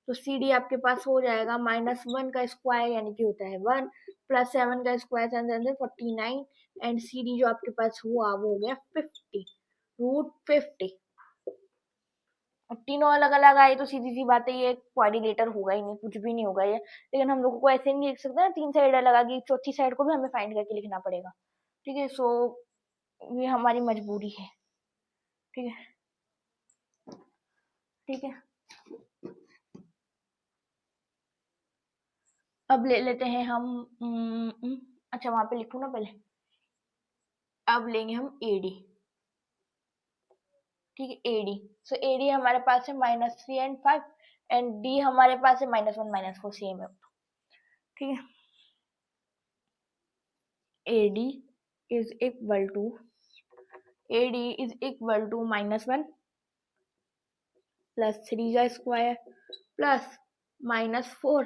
तो CD आपके पास हो जाएगा -1 का स्क्वायर यानी कि होता है 1 प्लस 7 का स्क्वायर 49, एंड CD जो आपके पास हुआ वो हो गया 50 √50। अब तीनों अलग अलग आए तो सीधी सी बात है ये क्वाड्रिलेटर होगा ही नहीं, कुछ भी नहीं होगा ये, लेकिन हम लोगों को ऐसे नहीं लिख सकते ना, तीन साइड अलग आ गई, चौथी साइड को भी हमें फाइंड करके लिखना पड़ेगा। ठीक है, सो ये हमारी मजबूरी है। ठीक है, ठीक है, अब ले लेते हैं हम अच्छा वहां पे लिखू ना पहले, अब लेंगे हम AD। ठीक है, AD, सो AD हमारे पास है -3 एंड 5, एंड D हमारे पास है -1 - 4, सेम है। ठीक है, AD is equal to -1 plus 3 का स्क्वायर प्लस -4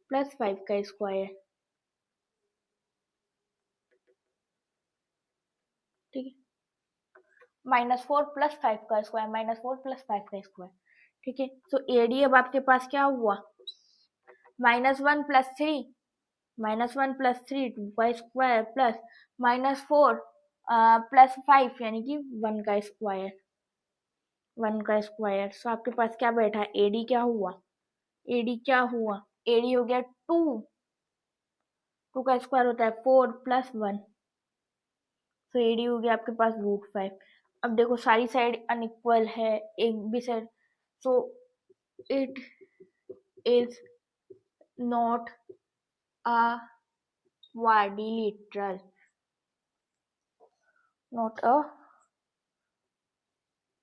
प्लस 5 का स्क्वायर। ठीक है, -4 प्लस 5 का स्क्वायर, -4 प्लस 5 का स्क्वायर। ठीक है, सो AD अब आपके पास क्या हुआ, -1 प्लस 3, -1 प्लस 3 2 का स्क्वायर प्लस -4 प्लस 5 यानी कि 1 का स्क्वायर, 1 का स्क्वायर। सो आपके पास क्या बैठा, AD क्या हुआ, AD क्या हुआ, AD हो गया 2, 2 का स्क्वायर होता है 4 प्लस 1, तो AD हो गया आपके पास √5। अब देखो सारी साइड अनइक्वल है, एक भी side, so it is not a quadrilateral, not a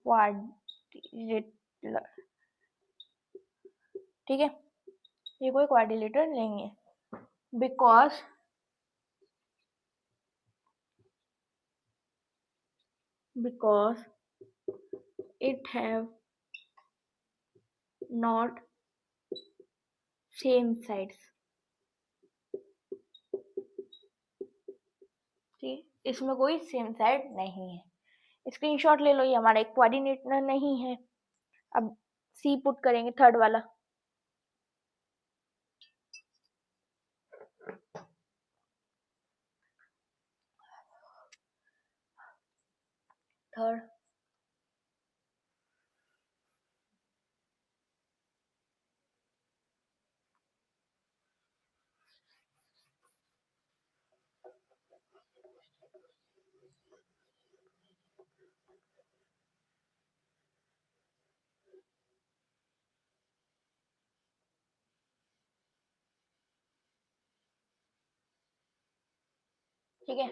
quadrilateral। ठीक है, ये कोई क्वाड्रिलेटरल नहीं है, because it have not same sides। ठीक, इसमें कोई सेम साइड नहीं है, स्क्रीनशॉट ले लो, ये हमारा एक कोऑर्डिनेटर नहीं है। अब सी पुट करेंगे, थर्ड वाला। थर्ड ठीक है,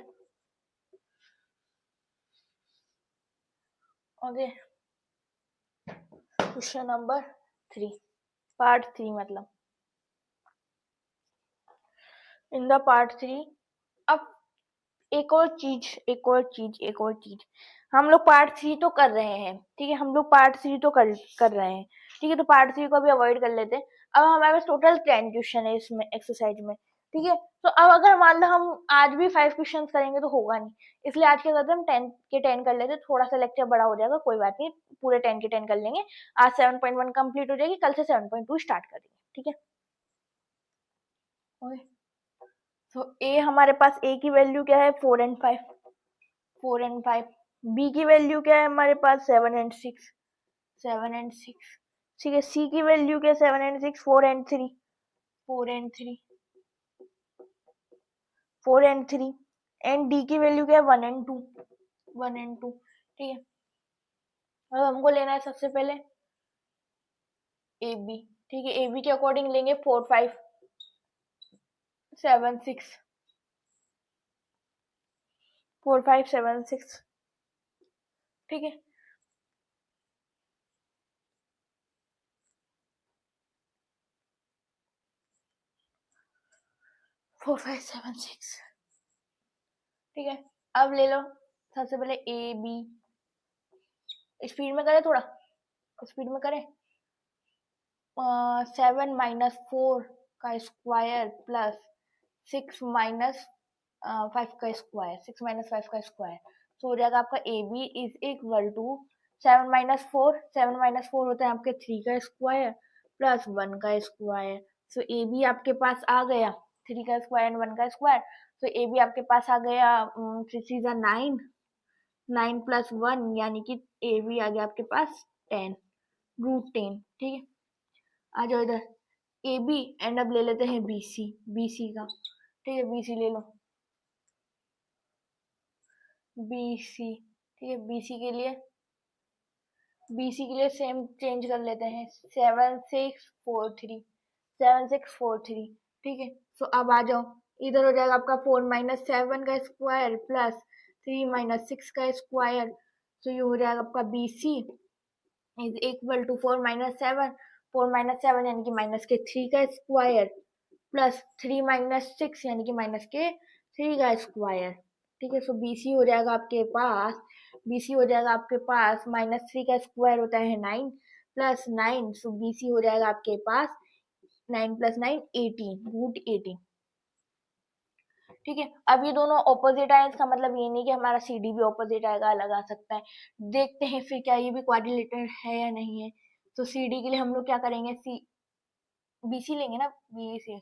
ओके। क्वेश्चन नंबर 3, पार्ट 3 मतलब इन द पार्ट 3। अब एक और चीज हम लोग पार्ट 3 तो कर रहे हैं, ठीक है, हम लोग पार्ट 3 तो कर रहे हैं, ठीक है, तो पार्ट 3 को भी अवॉइड कर लेते हैं। अब हमारे पास टोटल 10 क्वेश्चन है इसमें एक्सरसाइज में, ठीक है। तो अब अगर मान लो हम आज भी 5 क्वेश्चन करेंगे तो होगा नहीं, इसलिए आज क्या करते हैं, हम 10 के 10 कर लेते हैं। थोड़ा सा लेक्चर बड़ा हो जाएगा, कोई बात नहीं, पूरे 10 के 10 कर लेंगे। आज 7.1 कंप्लीट हो जाएगी, कल से 7.2 स्टार्ट करेंगे, ठीक है, ओके। तो ए हमारे पास ए की वैल्यू क्या है, 4 एंड 5, 4 एंड 5। बी की वैल्यू क्या है हमारे पास, 7 एंड 6, 7 एंड 6, ठीक है। सी की वैल्यू क्या है, 7 and 6, 4 and 3, 4 and 3, 4 and 3। And D की वैल्यू क्या है, 1 एंड 2, 1 एंड 2, ठीक है। अब हमको लेना है सबसे पहले ए बी, ठीक है। ए बी के अकॉर्डिंग लेंगे 4 5 7 6, 4 5 7 6, ठीक है। 4 5 7 6, ठीक है। अब ले लो सबसे पहले ए बी, स्पीड में करें, थोड़ा स्पीड में करें। 7 माइनस 4 का स्क्वायर प्लस 6 माइनस 5 का स्क्वायर, 6 माइनस 5 का स्क्वायर, तो हो जाएगा आपका A B is equal to 7 minus 4, 7 minus 4 होता है आपके 3 का स्क्वायर प्लस 1 का स्क्वायर। सो ए बी आपके पास आ गया 3 का स्क्वायर एंड 1 का स्क्वायर। तो ए बी आपके पास आ गया 3 3 9, 9 प्लस 1 यानी कि ए बी आ गया आपके पास 10, √10, ठीक है। आ जाओ इधर ए बी एंड अब ले लेते हैं बी सी, बी सी का, ठीक है, बी सी ले लो, बी सी, ठीक है। बी सी के लिए सेम चेंज कर लेते हैं, 7 6 4 3, 7 6 4 3, ठीक है। सो अब आ जाओ, इधर हो जाएगा आपका 4 माइनस 7 का स्क्वायर प्लस 3 माइनस 6 का स्क्वायर। तो ये हो जाएगा आपका B C is equal to 4 minus 7, 4 minus 7 यानी कि माइनस के 3 का स्क्वायर प्लस 3 माइनस 6 यानी कि माइनस के 3 का स्क्वायर, ठीक है। सो बीसी हो जाएगा आपके पास, बीसी हो जाएगा आपके पास -3 का स्क्वायर होता है 9 प्लस 9, सो बीसी हो जाएगा आपके पास 9 प्लस 9 18, √18, ठीक है। अब ये दोनों ऑपोजिट आए, इसका मतलब ये नहीं कि हमारा सी डी भी ऑपोजिट आएगा, अलग आ सकता है। देखते हैं फिर क्या ये भी क्वाड्रिलेटरल है या नहीं है। तो सी डी के लिए हम लोग क्या करेंगे, सी बी सी लेंगे ना, B C,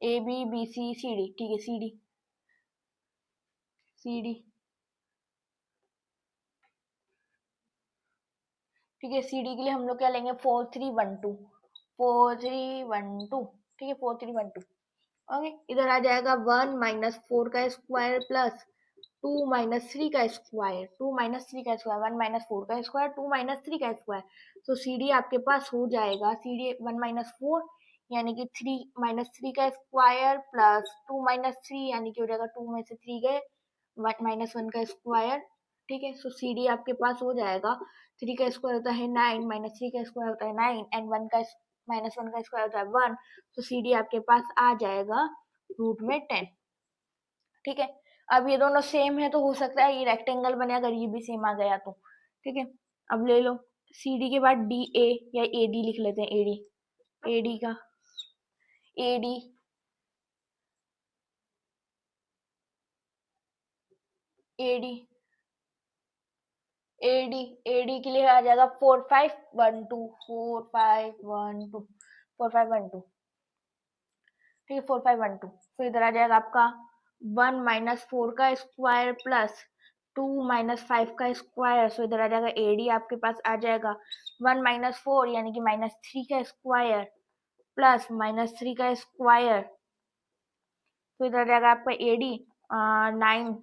A B B C C D, ठीक है, सी डी, सी डी, ठीक है। सी डी के लिए हम लोग क्या लेंगे, 4 3 1 2, 4 3 1 2, ठीक है, 4 3 1 2, ओके। इधर आ जाएगा 1 माइनस 4 का स्क्वायर प्लस 2 माइनस 3 का स्क्वायर, 2 माइनस 3 का स्क्वायर, 1 माइनस 4 का स्क्वायर, 2 माइनस 3 का स्क्वायर। तो सी डी आपके पास हो जाएगा, सी डी 1 माइनस 4 यानी कि 3 माइनस 3 का स्क्वायर प्लस 2 माइनस 3 यानी कि हो जाएगा 2 में से 3 गए, माइनस 1 का स्क्वायर, ठीक है। सो सी डी आपके पास हो जाएगा, 3 का स्क्वायर होता है 9 माइनस 3 का स्क्वायर होता है 9 एंड 1 का माइनस 1 का स्क्वायर होता है 1। तो सी डी आपके पास आ जाएगा रूट में 10, ठीक है। अब ये दोनों सेम है तो हो सकता है ये रेक्टेंगल बने, अगर ये भी सेम आ गया तो, ठीक है। अब ले लो सी डी के बाद डी ए या ए डी लिख लेते हैं, ए डी, ए डी का, A D, A D, AD के लिए आ जाएगा 4512 4512 4512, ठीक है 4512। फिर इधर आ जाएगा आपका 1 माइनस 4 का स्क्वायर प्लस 2 माइनस 5 का स्क्वायर। सो इधर आ जाएगा एडी आपके पास आ जाएगा 1 माइनस 4 यानी कि माइनस 3 का स्क्वायर प्लस माइनस 3 का स्क्वायर। तो इधर आ जाएगा आपका एडी 9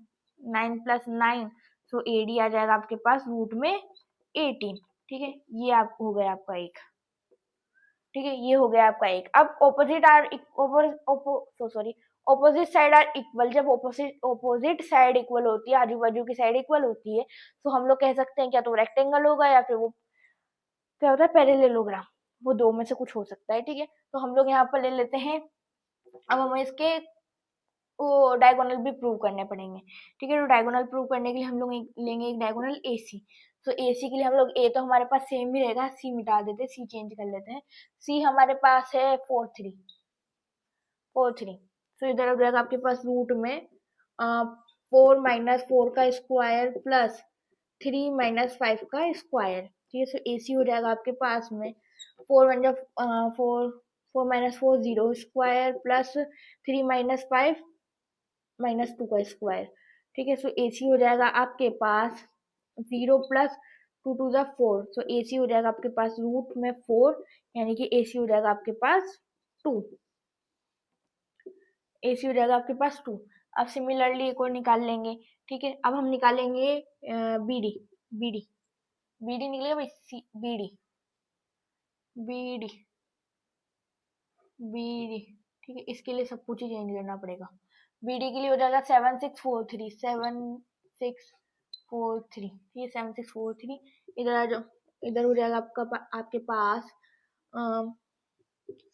9 प्लस 9, सो एडी आ जाएगा आपके पास रूट में 18, ठीक है। ये आप हो गया आपका एक, ठीक है, ये हो गया आपका एक। अब ऑपोजिट साइड आर इक्वल। जब ऑपोजिट साइड इक्वल होती है, आजू बाजू की साइड इक्वल होती है, तो हम लोग कह सकते हैं क्या तो रेक्टेंगल होगा या फिर वो क्या होता है पैरेललोग्राम, वो दो में से कुछ हो सकता है, ठीक है। तो हम लोग यहाँ पर ले लेते हैं, अब हमें इसके वो डायगोनल भी प्रूव करने पड़ेंगे, ठीक है। तो डायगोनल प्रूव करने के लिए हम लोग लेंगे एक डायगोनल AC। तो AC के लिए हम लोग A तो हमारे पास सेम ही रहेगा, C मिटा देते हैं, C चेंज कर लेते हैं। C हमारे पास है 4 3 4 3। तो इधर हो जाएगा आपके पास रूट में 4 माइनस 4 का स्क्वायर प्लस 3 माइनस 5 का स्क्वायर, ठीक है। तो AC हो जाएगा आपके पास में 4 वन जा 4 minus 4 0 square plus 3 minus 5 minus 2 का स्क्वायर, ठीक है। सो AC हो जाएगा आपके पास 0 प्लस 2 2 जा 4। सो AC हो जाएगा आपके पास रूट में 4 यानी कि AC हो जाएगा आपके पास 2। AC हो जाएगा आपके पास 2। अब सिमिलरली एक और निकाल लेंगे, ठीक है। अब हम निकालेंगे BD BD BD निकलेगा भाई BD BD BD, ठीक है। इसके लिए सब कुछ ही चेंज करना पड़ेगा। BD के लिए हो जाएगा 7643 7643, ठीक है 7643। इधर आ जाओ, इधर हो जाएगा आपके पास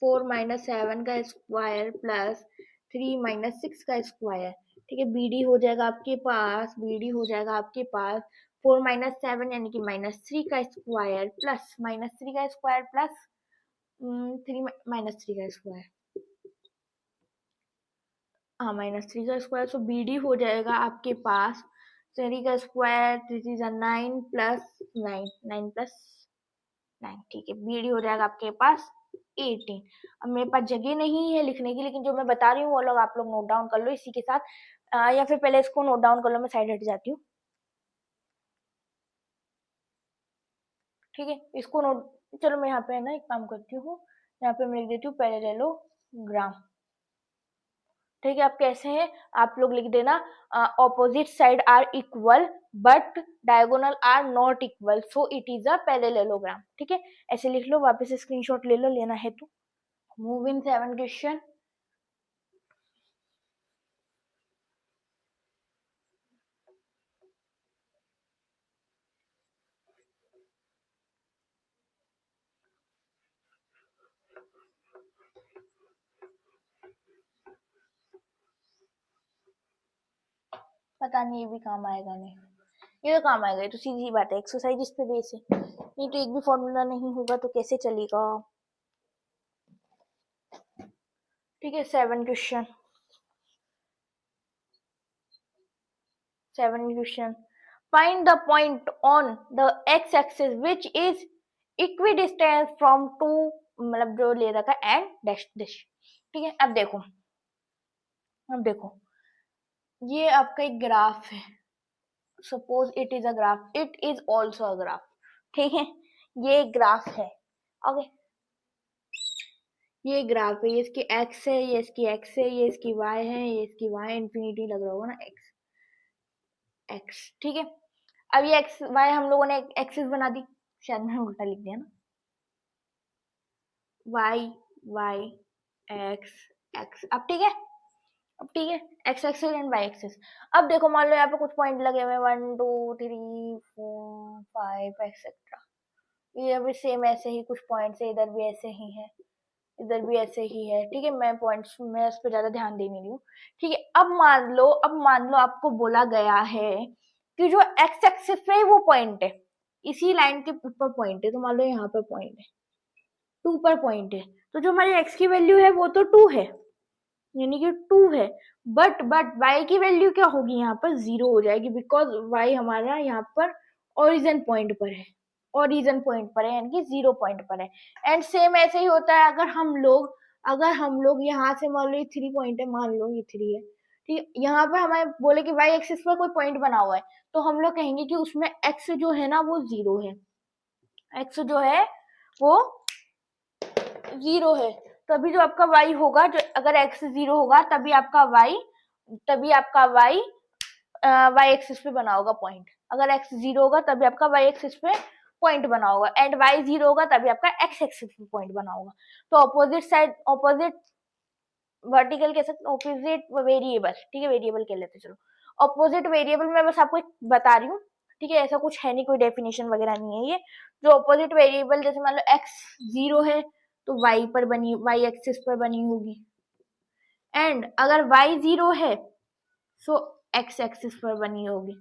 4 माइनस 7 का स्क्वायर प्लस 3 माइनस 6 का स्क्वायर, ठीक है। BD हो जाएगा आपके पास, BD हो जाएगा आपके पास 4 माइनस 7 यानी कि माइनस 3 का स्क्वायर प्लस माइनस 3 का स्क्वायर प्लस 3 माइनस 3 का स्क्वायर, हाँ माइनस 3 का स्क्वायर। सो BD हो जाएगा आपके पास 3 का स्क्वायर 3 9 प्लस 9 9 प्लस 9, ठीक है। BD हो जाएगा आपके पास 18। अब मेरे पास जगह नहीं है लिखने की, लेकिन जो मैं बता रही हूँ वो लोग आप लोग नोट डाउन कर लो इसी के साथ, या फिर पहले इसको नोट डाउन कर लो, मैं साइड हट जाती हूँ, ठीक है। इसको नोट, चलो मैं यहाँ पे है ना एक काम करती हूँ, यहाँ पे मैं लिख देती हूँ पैरेललोग्राम, ठीक है। आप कैसे हैं आप लोग लिख देना, opposite side are equal but diagonal are not equal, so it is a parallelogram, ठीक है। ऐसे लिख लो, वापस स्क्रीनशॉट ले लो लेना है तो। Move in 7 question. पता नहीं ये भी काम आएगा नहीं, ये तो काम आएगा, ये तो सीधी बात है, एक्सरसाइज इस पे बेस है, नहीं तो एक भी फॉर्मूला नहीं होगा तो कैसे चलेगा, ठीक है। 7 question 7 question. Find the point on the X axis which is equidistance from two, मतलब जो ले रखा है एंड डैश डैश, ठीक है। अब देखो ये आपका एक ग्राफ है, suppose it is a graph, it is also a graph, ठीक है। ये ग्राफ है, ओके, ये ग्राफ है, ये इसकी एक्स है, ये इसकी एक्स है, ये इसकी वाई है, ये इसकी वाई, इन्फिनिटी लग रहा होगा ना एक्स एक्स, ठीक है। अब ये एक्स वाई हम लोगों ने एक्सिस बना दी, शायद मैंने उल्टा लिख दिया ना, वाई वाई एक्स एक्स, अब ठीक है, अब ठीक है, X axis and Y axis. अब देखो मान लो यहाँ पे कुछ पॉइंट लगे हुए 1 2 3 4 5 एक्सेट्रा, ये भी सेम ऐसे ही कुछ पॉइंट्स है, इधर भी ऐसे ही है, इधर भी ऐसे ही है, ठीक है। मैं पॉइंट्स में उस पर ज्यादा ध्यान दे नहीं रही हूँ, ठीक है। अब मान लो आपको बोला गया है कि जो एक्स एक्सिस पे वो पॉइंट है, इसी लाइन के ऊपर पॉइंट है, तो मान लो यहाँ पर पॉइंट है 2 पर पॉइंट है, तो जो हमारी एक्स की वैल्यू है वो तो 2 है, यानी कि 2 है, बट y की वैल्यू क्या होगी, यहाँ पर 0 हो जाएगी, बिकॉज y हमारा यहाँ पर ओरिजिन पॉइंट पर है, ओरिजिन पॉइंट पर है यानी कि 0 पॉइंट पर है। एंड सेम ऐसे ही होता है अगर हम लोग यहाँ से मान लो ये 3 पॉइंट है, मान लो ये 3 है, ठीक है, यहाँ पर हमें बोले कि वाई एक्सिस पर कोई पॉइंट बना हुआ है, तो हम लोग कहेंगे कि उसमें एक्स जो है ना वो 0 है, एक्स जो है वो 0 है, तभी जो आपका y होगा, जो अगर x 0 होगा तभी आपका y y एक्सिस पे बना होगा पॉइंट, अगर x 0 होगा तभी आपका y एक्सिस पे पॉइंट बना होगा, एंड y 0 होगा तभी आपका x एक्सिस पे पॉइंट बना होगा। तो ऑपोजिट साइड, ऑपोजिट वर्टिकल कह सकते, ऑपोजिट वेरिएबल, ठीक है, वेरिएबल कह लेते चलो, ऑपोजिट वेरिएबल मैं बस आपको बता रही हूँ, ठीक है, ऐसा कुछ है नहीं, कोई डेफिनेशन वगैरह नहीं है ये। जो ऑपोजिट वेरिएबल जैसे मान लो x 0 है तो y पर बनी, y एक्सिस पर बनी होगी, एंड अगर y 0 है तो x एक्सिस पर बनी होगी,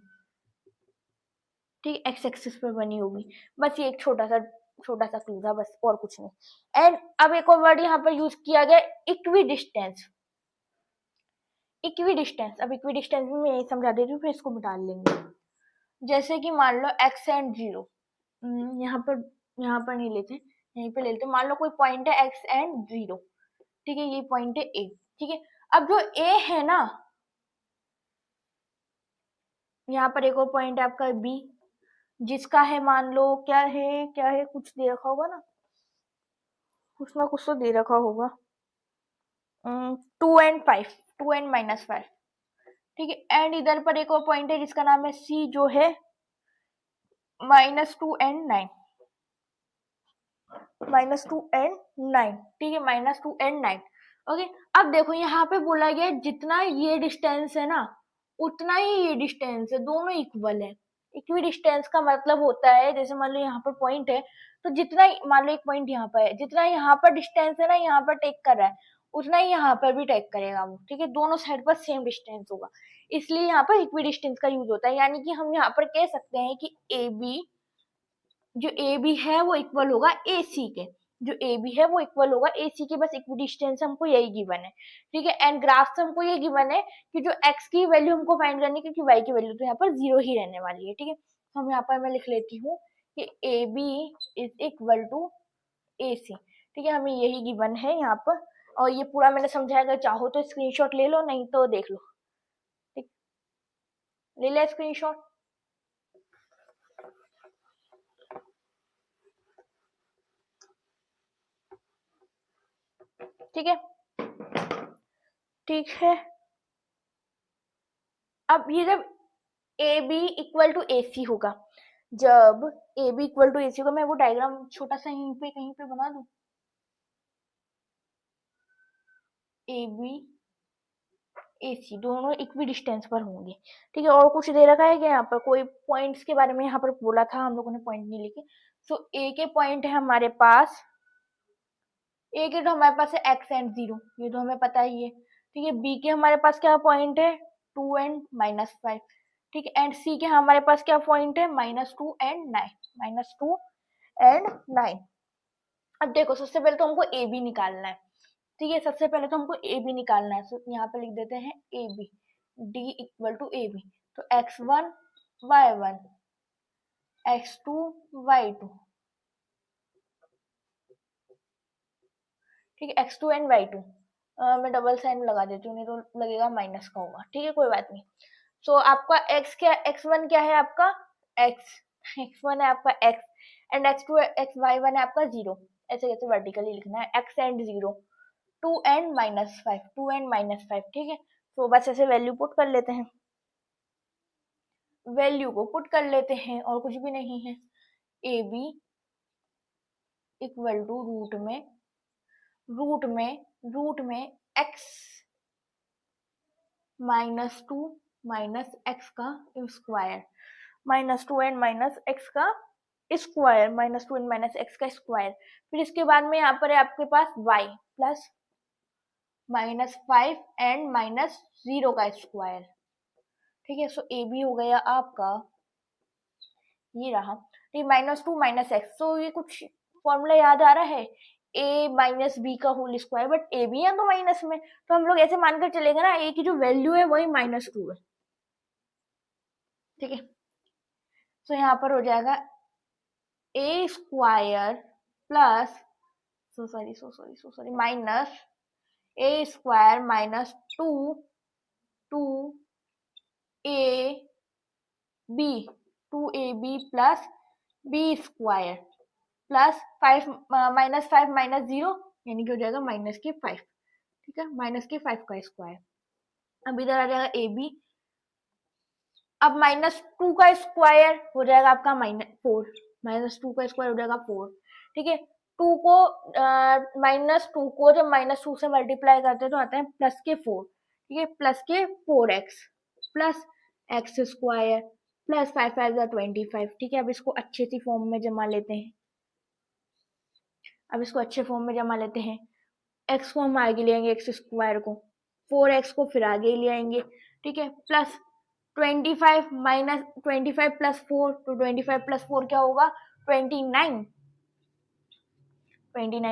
ठीक है, x एक्सिस पर बनी होगी। बस ये एक छोटा सा क्लू था, बस और कुछ नहीं। एंड अब एक और वर्ड यहाँ पर यूज किया गया, इक्वी डिस्टेंस। इक्वी डिस्टेंस, अब इक्वी डिस्टेंस में मैं यही समझा देती हूँ, फिर इसको मिटा लेंगे। जैसे कि मान लो x एंड 0, यहाँ पर नहीं लेते, यहीं पे लेते, मान लो कोई पॉइंट है x एंड 0, ठीक है, ये पॉइंट है a, ठीक है। अब जो a है ना, यहाँ पर एक और पॉइंट है आपका b, जिसका है मान लो क्या है कुछ दे रखा होगा ना, कुछ ना कुछ तो दे रखा होगा, 2 एंड 5, 2 एंड -5, ठीक है। एंड इधर पर एक और पॉइंट है जिसका नाम है c, जो है -2 एंड 9, -2 एंड 9, ठीक है, -2 एंड 9, ओके। अब देखो यहाँ पे बोला गया जितना ये डिस्टेंस है ना उतना ही ये डिस्टेंस है, दोनों इक्वल है। इक्वी डिस्टेंस का मतलब होता है, जैसे मान लो यहाँ पर पॉइंट है, तो जितना मान लो एक पॉइंट यहाँ पर है, जितना यहाँ पर डिस्टेंस है ना यहाँ पर टेक कर रहा है, उतना ही यहाँ पर भी टेक करेगा वो, ठीक है, दोनों साइड पर सेम डिस्टेंस होगा, इसलिए यहाँ पर इक्वी डिस्टेंस का यूज होता है। यानी कि हम यहाँ पर कह सकते हैं कि ए बी, जो ए बी है वो इक्वल होगा ए सी के, जो ए बी है वो इक्वल होगा ए सी के, बस इक्वी डिस्टेंस हमको यही गिवन है, ठीक है। एंड ग्राफ से हमको ये गिवन है कि जो x की वैल्यू हमको फाइंड करनी है, क्योंकि y की वैल्यू तो यहाँ पर 0 ही रहने वाली है, ठीक है। तो हम यहाँ पर मैं लिख लेती हूँ कि A B is equal to A C, ठीक है, हमें यही गिवन है यहाँ पर, और ये पूरा मैंने समझाया, अगर चाहो तो स्क्रीनशॉट ले लो, नहीं तो देख लो, ठीक, ले ले स्क्रीनशॉट, ठीक है, ठीक है। अब ये जब ए बी इक्वल टू ए सी होगा, जब ए बी इक्वल टू ए सी होगा, मैं वो डायग्राम छोटा सा यहीं पे कहीं पे बना दूं, ए बी ए सी दोनों इक्वी डिस्टेंस पर होंगे, ठीक है। और कुछ दे रखा है कि यहाँ पर कोई पॉइंट्स के बारे में यहाँ पर बोला था, हम लोगों ने पॉइंट नहीं लिखे। सो ए के पॉइंट है हमारे पास, ए के तो हमारे पास है एक्स एंड 0, ये तो हमें पता ही है, ठीक है। बी के हमारे पास क्या पॉइंट है 2 एंड -5, ठीक है। एंड सी के हमारे पास क्या पॉइंट है -2 एंड 9, -2 एंड 9। अब देखो सबसे पहले तो हमको ए बी निकालना है, ठीक है, सबसे पहले तो हमको ए बी निकालना है, तो यहाँ पे लिख देते हैं A B, D equal to A B, तो x1 y1 x2 y2, ठीक है, x2 एंड y2, मैं डबल साइन लगा देती हूँ, नहीं तो लगेगा माइनस का होगा, ठीक है, कोई बात नहीं। सो आपका x क्या, x1 क्या है आपका x, x1 है आपका x, एंड x2 y1 है आपका 0, ऐसे कैसे वर्टिकली लिखना है, x एंड 0, 2 एंड -5, 2 एंड -5, ठीक है। तो बस ऐसे वैल्यू पुट कर लेते हैं, वैल्यू को पुट कर लेते हैं, और कुछ भी नहीं है। A B equal to root में x -2 -x का स्क्वायर, -2 एंड -x का स्क्वायर, -2 एंड -x का स्क्वायर, फिर इसके बाद में यहाँ पर है आपके पास y प्लस -5 एंड -0 का स्क्वायर, ठीक है। सो ए बी हो गया आपका, ये रहा, ठीक, -2 -x, तो ये कुछ फॉर्मूला याद आ रहा है, a माइनस बी का whole square, but A B है तो माइनस में, तो हम लोग ऐसे मानकर चलेंगे ना, a की जो वैल्यू है वही -2 है, ठीक है। तो यहाँ पर हो जाएगा A square plus sorry minus A square minus 2 B 2ab plus B square plus 5 -5 -0 यानी कि हो जाएगा -5। ठीक है, -5 का स्क्वायर। अब इधर आ जाएगा ए बी। अब -2 का स्क्वायर हो जाएगा आपका -4, -2 का स्क्वायर हो जाएगा 4। ठीक है, 2 को -2 को जब -2 से मल्टीप्लाई करते हैं तो आते हैं +4। ठीक है, +4x plus x square plus 5 5 25। ठीक है, अब इसको अच्छे सी फॉर्म में जमा लेते हैं। अब इसको अच्छे फॉर्म में जमा लेते हैं। एक्स को हम आगे ले आएंगे, एक्स स्क्वायर को, 4x को फिर आगे ले आएंगे। ठीक है, प्लस 25 माइनस 25 प्लस 4, तो 25 प्लस 4 क्या होगा 29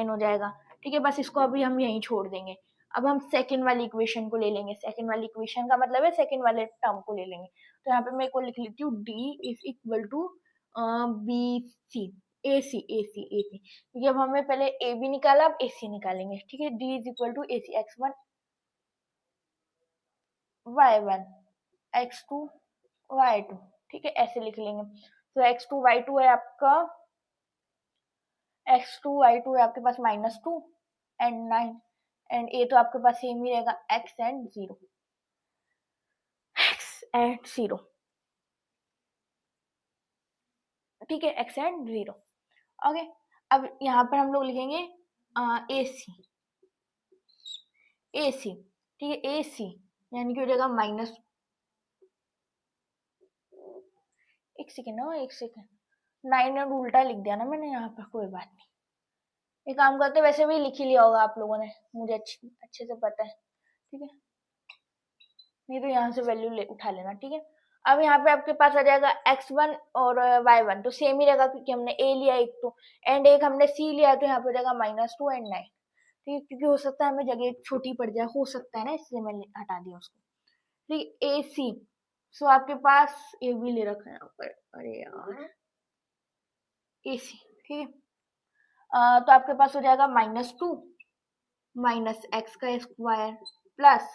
हो जाएगा। ठीक है, बस इसको अभी हम यहीं छोड़ देंगे। अब हम सेकंड वाली इक्वेशन को ले लेंगे। सेकंड वाली इक्वेशन का मतलब है सेकंड वाले टर्म को ले लेंगे। तो यहाँ पे मैं को लिख लेती हूँ d is equal to B C A C क्योंकि अब हमें पहले ए बी निकाला, अब ए सी निकालेंगे। ठीक है, d is equal to A C x1 y1 x2 y2। ठीक है, ऐसे लिख लेंगे। तो x2 y2 है आपका, x2 y2 है आपके पास -2 एंड 9 एंड ए तो आपके पास सेम ही रहेगा x एंड 0। ठीक है, x एंड 0। ओके, अब यहाँ पर हम लोग लिखेंगे ए सी। ठीक है, ए सी यानी कि हो जाएगा माइनस, एक सेकेंड 9 और उल्टा लिख दिया ना मैंने यहाँ पर, कोई बात नहीं। ये काम करते वैसे भी लिख ही लिया होगा आप लोगों ने, मुझे अच्छे से पता है। ठीक है, नहीं तो यहाँ से वैल्यू उठा लेना। ठीक है, अब यहाँ पे आपके पास आ जाएगा x1 और y1 तो सेम ही रहेगा क्योंकि हमने a लिया एक तो, एंड एक हमने c लिया, तो यहाँ पे हो जाएगा -2 एंड 9। ठीक है, क्योंकि हो सकता है हमें जगह छोटी पड़ जाए, हो सकता है ना, इसलिए मैंने हटा दिया उसको। ठीक, ए सी। सो आपके पास ए भी ले रखा है यहाँ पर, अरे यार, ए सी। ठीक है, तो आपके पास हो जाएगा -2 माइनस एक्स का square plus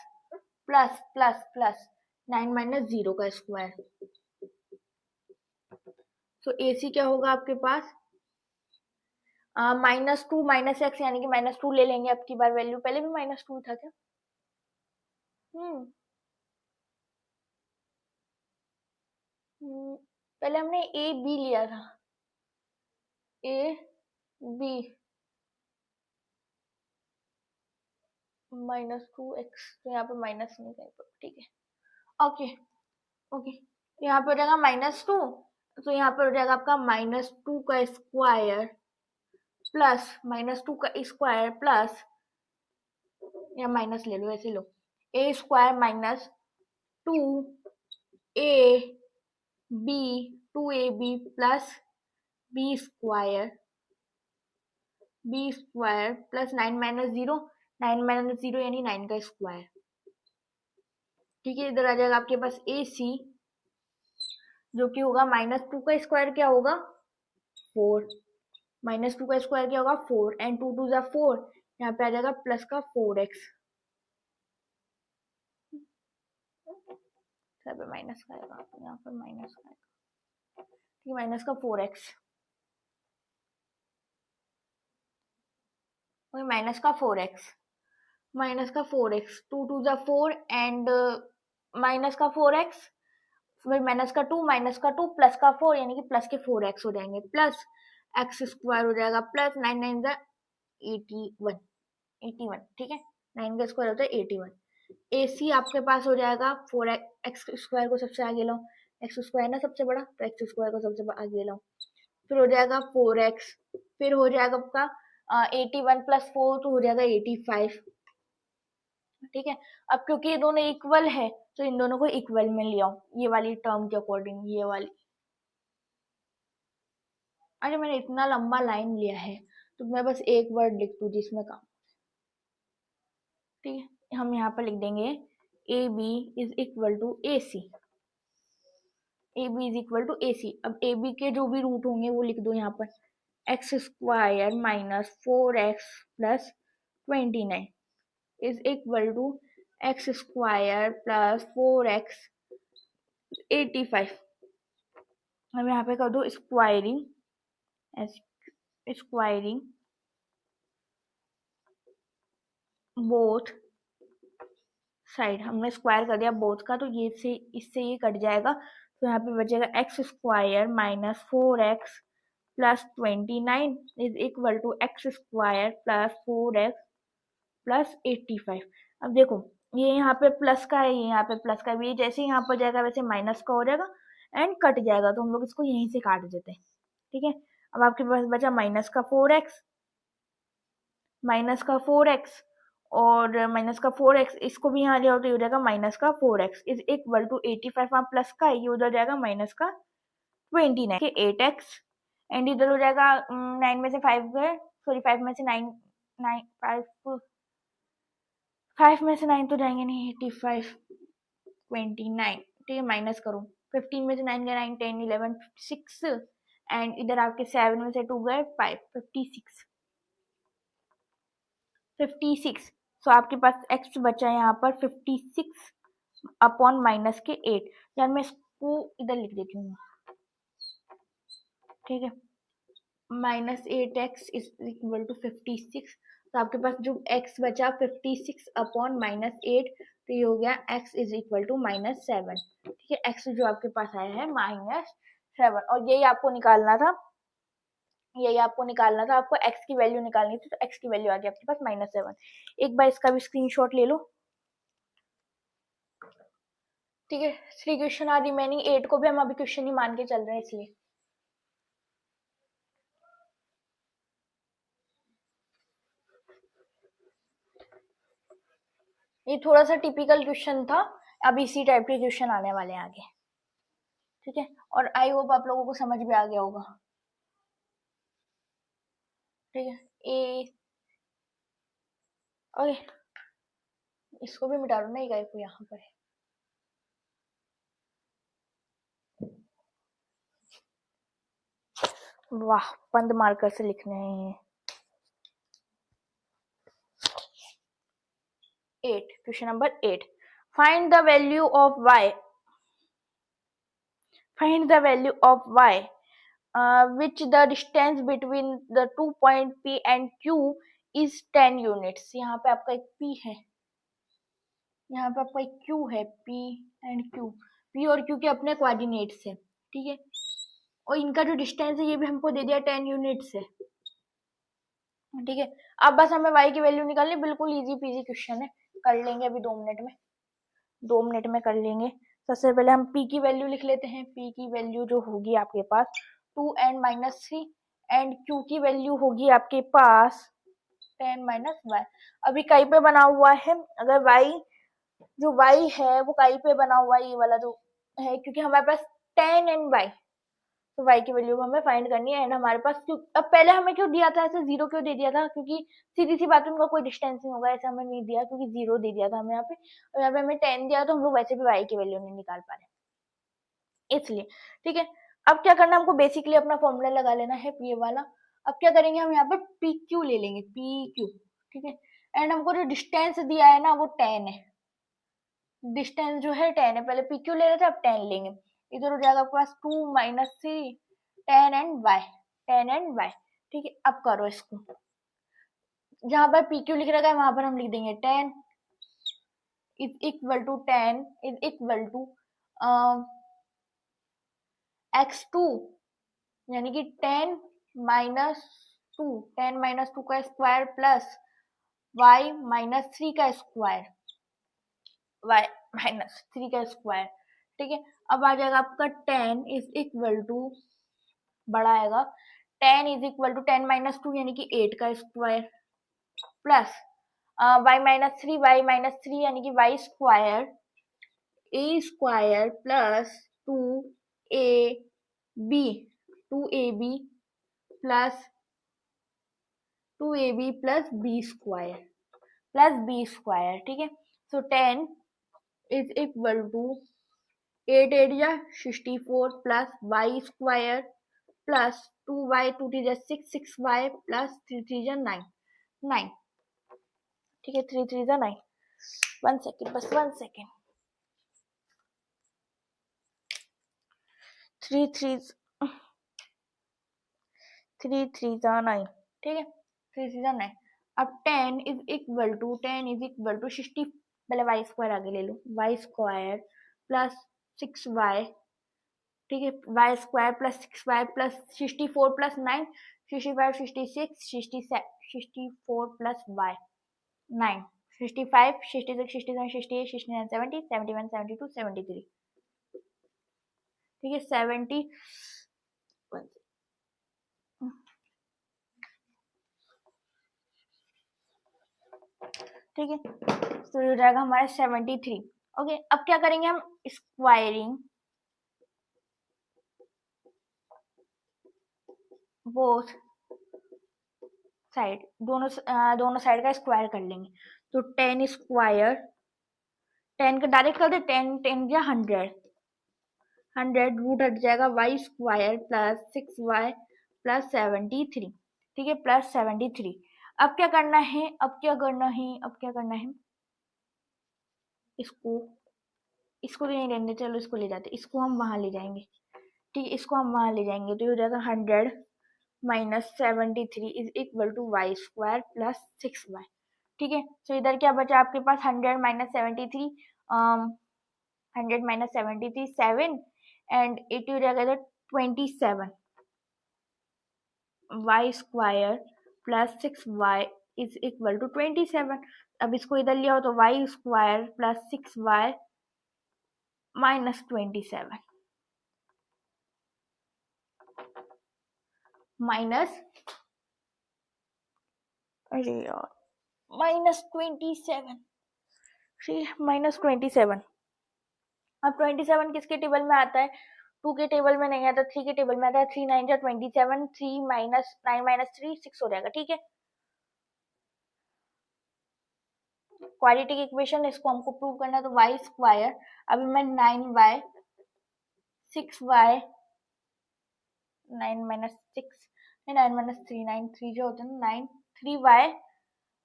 plus plus plus 9 -0 का स्क्वायर। तो ए सी क्या होगा आपके पास -2 माइनस एक्स यानी कि -2 ले लेंगे अब की बार वैल्यू, पहले भी -2 था क्या? पहले हमने ए बी लिया था, ए बी -2x, तो यहाँ पे माइनस नहीं कहीं पर। ठीक है, ओके ओके, यहाँ पे हो जाएगा -2, तो यहाँ पर हो जाएगा आपका -2 का स्क्वायर प्लस -2 का स्क्वायर प्लस, या माइनस ले लो, ऐसे लो, A square minus 2 A B 2ab plus B square plus 9 -0, 9 -0 यानी 9 का स्क्वायर। ठीक है, इधर आ जाएगा आपके पास ए सी जो कि होगा -2 का स्क्वायर क्या होगा 4, -2 का स्क्वायर क्या होगा 4 एंड 2 2 4, यहाँ पे आ जाएगा प्लस का 4x, माइनस का आएगा यहाँ पर, माइनस का आएगा। ठीक है, माइनस का 4x, माइनस का 4x, 2 2 4 एंड माइनस का 4x, फिर माइनस का 2 प्लस का 4 यानी कि प्लस के 4x हो जाएंगे, प्लस एक्स स्क्वायर हो जाएगा प्लस 9 9 81। ठीक है, 9 का स्क्वायर होता है 81। ए सी आपके पास हो जाएगा 4 एक्स स्क्वायर को सबसे आगे लो, एक्स स्क्वायर ना सबसे बड़ा, तो एक्स स्क्वायर को सबसे आगे लो, फिर हो जाएगा 4x, फिर हो जाएगा आपका 81 प्लस 4 तो हो जाएगा 85। ठीक है, अब क्योंकि ये दोनों इक्वल है तो इन दोनों को इक्वल में ले आओ, ये वाली टर्म के अकॉर्डिंग, ये वाली। अरे मैंने इतना लंबा लाइन लिया है तो मैं बस एक वर्ड लिख दूं जिसमें काम। ठीक है, हम यहाँ पर लिख देंगे A B is equal to A C. A B is equal to A C. अब ए बी के जो भी रूट होंगे वो लिख दो यहाँ पर, X square minus 4x plus 29 is equal to x square plus 4x 85। अब यहाँ पे कर दो स्क्वायरिंग, स्क्वायरिंग बोथ साइड, हमने स्क्वायर कर दिया बोथ का, तो ये से इससे ये कट जाएगा, तो यहाँ पे बचेगा X square minus 4x plus 29 is equal to x square plus 4x plus 85। अब देखो ये यहाँ पे प्लस का है, ये यहाँ पे प्लस का है, ये जैसे यहाँ पर जाएगा वैसे माइनस का हो जाएगा एंड कट जाएगा, तो हम लोग इसको यहीं से काट देते हैं। ठीक है, अब आपके पास बचा माइनस का 4x, माइनस का 4x और माइनस का 4x, इसको भी यहाँ ले आओ तो ये हो जाएगा माइनस का 4x इज इक्वल टू 85, वहाँ प्लस का ये उधर जाएगा माइनस का 29 के 8x एंड इधर हो जाएगा 9 में से 5 गए, सॉरी 5 में से 9, 5 में से 9 तो जाएंगे नहीं, 85 29, ठीक है माइनस करो, 15 में से 9 गए 9 10 11 6 एंड इधर आपके 7 में से 2 गए 5 56। सो आपके पास x बचा है यहाँ पर 56 अपॉन माइनस के 8। यार मैं इसको इधर लिख देती हूँ, ठीक है, -8x इज इक्वल टू 56। तो आपके पास जो x बचा 56 अपॉन -8, तो ये हो गया x इज इक्वल टू -7। ठीक है, x जो आपके पास आया है -7 और यही आपको निकालना था, आपको x की वैल्यू निकालनी थी, तो x की वैल्यू आ गई आपके पास -7। एक बार इसका भी स्क्रीनशॉट ले लो। ठीक है, 3 क्वेश्चन आर रिमेनिंग, 8 को भी हम अभी क्वेश्चन ही मान के चल रहे हैं इसलिए। ये थोड़ा सा टिपिकल क्वेश्चन था, अब इसी टाइप के क्वेश्चन आने वाले हैं आगे। ठीक है, और आई होप आप लोगों को समझ में आ गया होगा। ठीक है, ए ओके, इसको भी मिटा दो ना, ये को यहाँ पर वाह, बंद मार्कर से लिखने हैं। 8, question number 8, find the value of y, find the value of y which the distance between the 2 point P and Q is 10 units। यहाँ पे आपका एक P है, यहाँ पे आपका एक Q है, P एंड Q, P और Q के अपने कोऑर्डिनेट्स है। ठीक है, और इनका जो डिस्टेंस है ये भी हमको दे दिया 10 यूनिट्स है। ठीक है, अब बस हमें y की वैल्यू निकालनी, बिल्कुल इजी पीजी क्वेश्चन है, कर लेंगे अभी 2 मिनट में, 2 मिनट में कर लेंगे। सबसे पहले हम p की वैल्यू लिख लेते हैं, p की वैल्यू जो होगी आपके पास 2 एंड -3 एंड q की वैल्यू होगी आपके पास 10 माइनस y। अभी कहीं पे बना हुआ है, अगर y जो y है वो कहीं पे बना हुआ है, ये वाला जो है, क्योंकि हमारे पास 10 एंड y, तो y की वैल्यू हमें फाइंड करनी है। एंड हमारे पास क्यों, अब पहले हमें क्यों दिया था ऐसे, 0 क्यों दे दिया था, क्योंकि सीधी सी बात है उनका कोई डिस्टेंस नहीं होगा, ऐसा हमें नहीं दिया, क्योंकि 0 दे दिया था हमें यहाँ पे, और यहाँ पे हमें 10 दिया, तो हम लोग वैसे भी y की वैल्यू नहीं निकाल पा रहे इसलिए। ठीक है, अब क्या करना, हमको बेसिकली अपना फॉर्मूला लगा लेना है ये वाला। अब क्या करेंगे, हम यहाँ पे पी क्यू ले लेंगे, पी क्यू। ठीक है, एंड हमको जो डिस्टेंस दिया है ना वो 10 है, डिस्टेंस जो है 10 है, पहले पी क्यू ले रहे थे अब 10 लेंगे। इधर हो जाएगा आपके पास 2 -3 10 एंड y, 10 एंड y। ठीक है, अब करो इसको, जहां पर पी क्यू लिख रखा है वहां पर हम लिख देंगे 10 is equal to 10 is equal to x2, यानी कि 10 -2, 10 -2 का स्क्वायर प्लस y -3 का स्क्वायर, y -3 का स्क्वायर। ठीक है, अब आ जाएगा आपका 10 इज इक्वल टू, बड़ा आएगा 10 इज इक्वल टू 10 -2 यानी कि 8 का स्क्वायर प्लस y -3 यानी कि y square, a square plus 2ab, 2ab plus 2ab plus b square. ठीक है, सो 10 इज इक्वल टू 8 8 या 64 plus y square plus 2y 2 3 6 6y plus 3 3 9 9। ठीक है, 3 3 9। 1 सेकेंड, बस 1 सेकेंड। 3 3 3 3 9। ठीक है, 3 3 9। अब 10 इज इक्वल टू 60। पहले वाई स्क्वायर आगे ले लो, वाई स्क्वायर प्लस 6y। ठीक है, y square plus 6y plus 64 plus 9 65 66 64 plus y 9 65 66 67 68 69 70 71 72 73। ठीक है, 70। ठीक है, तो हो जाएगा हमारा 73। ओके, अब क्या करेंगे हम, स्क्वायरिंग बोथ साइड, दोनों साइड का स्क्वायर कर लेंगे। तो 10 स्क्वायर, 10 का डायरेक्ट कर दे, 10 10 या 100 100 रूट हट जाएगा, Y square plus 6y plus 73। ठीक है, प्लस 73। अब क्या करना है, इसको तो नहीं लेंगे, चलो इसको ले जाते, इसको हम वहां ले जाएंगे। ठीक है, इसको हम वहां ले जाएंगे, तो ये हो जाएगा 100 minus 73 is equal to y square plus 6y। ठीक है, तो इधर क्या बचा आपके पास, 100 माइनस 73, 100 माइनस 73 7 एंड 80 हो जाएगा 27 y square plus 6y is equal to 27। अब इसको इधर लिया हो तो y square plus 6y minus 27 minus, अरे यार, माइनस 27। ठीक, माइनस 27। अब 27 किसके टेबल में आता है, 2 के टेबल में नहीं आता, 3 के टेबल में आता है। 3 9 जा 27, 3 माइनस 9 माइनस 3 6 हो जाएगा। ठीक है, क्वाड्रेटिक इक्वेशन, इसको हमको प्रूव करना है, तो वाई स्क्वायर, अभी मैं 9y 6y 9 माइनस 6 9 माइनस 3 9 3 जो होते हैं 9 3y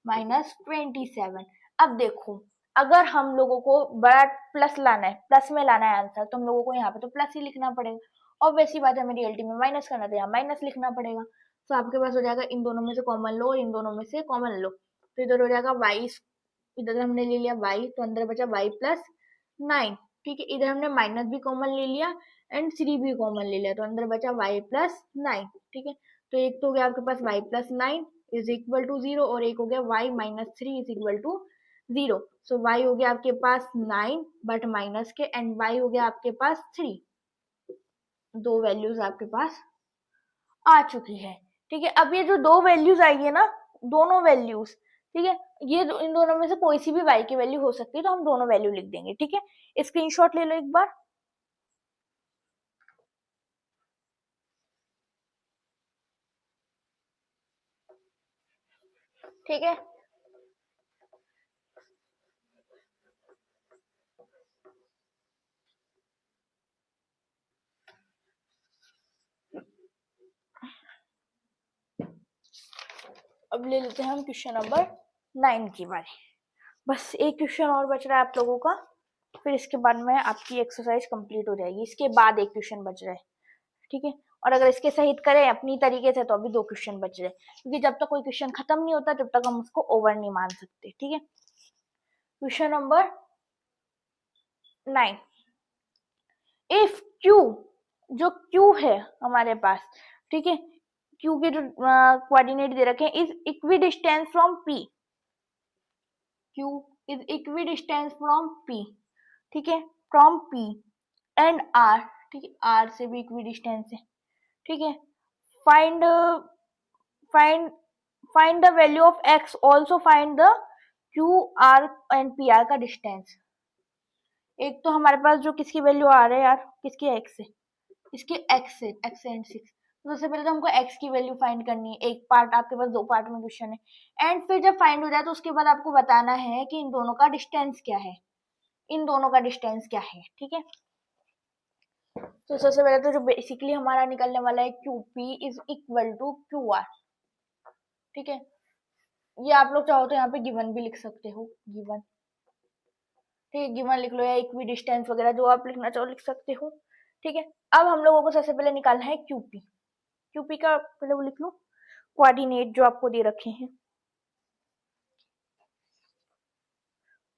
माइनस 27। अब देखो, अगर हम लोगों को बड़ा प्लस लाना है, प्लस में लाना है आंसर, तो हम लोगों को यहाँ पे तो प्लस ही लिखना पड़ेगा। और वैसी बात है, मेरी रियलिटी में माइनस करना, तो यहाँ माइनस लिखना पड़ेगा। तो आपके पास हो जाएगा, इन दोनों में से कॉमन लो और इन दोनों में से कॉमन लो, तो इधर हो जाएगा वाई, इधर हमने ले लिया y, तो अंदर बचा y प्लस 9। ठीक है, इधर हमने माइनस भी कॉमन ले लिया एंड 3 भी कॉमन ले लिया, तो अंदर बचा y प्लस 9। ठीक है, तो एक तो हो गया आपके पास y plus 9 is equal to 0 और एक हो गया y minus 3 is equal to 0। So y हो गया आपके पास 9 बट माइनस के, एंड y हो गया आपके पास 3। दो वैल्यूज आपके पास आ चुकी है। ठीक है, अब ये जो दो वैल्यूज आई है ना, दोनों वैल्यूज, ठीक है, ये इन दोनों में से कोई सी भी y की वैल्यू हो सकती है, तो हम दोनों वैल्यू लिख देंगे। ठीक है, स्क्रीनशॉट ले लो एक बार। ठीक है, अब ले लेते हैं हम क्वेश्चन नंबर 9 की बारी। बस एक क्वेश्चन और बच रहा है आप लोगों का, फिर इसके बाद में आपकी एक्सरसाइज कंप्लीट हो जाएगी। इसके बाद एक क्वेश्चन बच रहा है। ठीक है, और अगर इसके सहित करें अपनी तरीके से, तो अभी 2 क्वेश्चन बच रहे, क्योंकि जब तक कोई क्वेश्चन खत्म नहीं होता, तब तक हम उसको ओवर नहीं मान सकते। ठीक है, क्वेश्चन नंबर 9, इफ Q, जो Q है हमारे पास, ठीक है, Q के जो कोऑर्डिनेट दे रखे हैं, is equidistance from P, Q is equidistance from P, ठीक है, फ्रॉम P एंड R, ठीक है, R से भी इक्विडिस्टेंस है। ठीक है, find find find the value of x, also find the Q R and P R का डिस्टेंस। एक तो हमारे पास जो किसकी वैल्यू आ रहा है यार, किसकी x से, इसकी x एंड 6। तो सबसे पहले तो हमको x की वैल्यू फाइंड करनी है। एक पार्ट, आपके पास 2 पार्ट में क्वेश्चन है, एंड फिर जब फाइंड हो जाए तो उसके बाद आपको बताना है कि इन दोनों का डिस्टेंस क्या है, इन दोनों का डिस्टेंस क्या है। ठीक है, तो सबसे पहले तो जो बेसिकली हमारा निकलने वाला है QP is equal to QR, ठीक है। ये आप लोग चाहो तो यहाँ पे गिवन भी लिख सकते हो, गिवन, ठीक है, गिवन लिख लो या इक्वी डिस्टेंस वगैरह जो आप लिखना चाहो लिख सकते हो, ठीक है। अब हम लोगों को सबसे पहले निकालना है QP। QP का पहले वो लिख लो कोऑर्डिनेट जो आपको दे रखे हैं,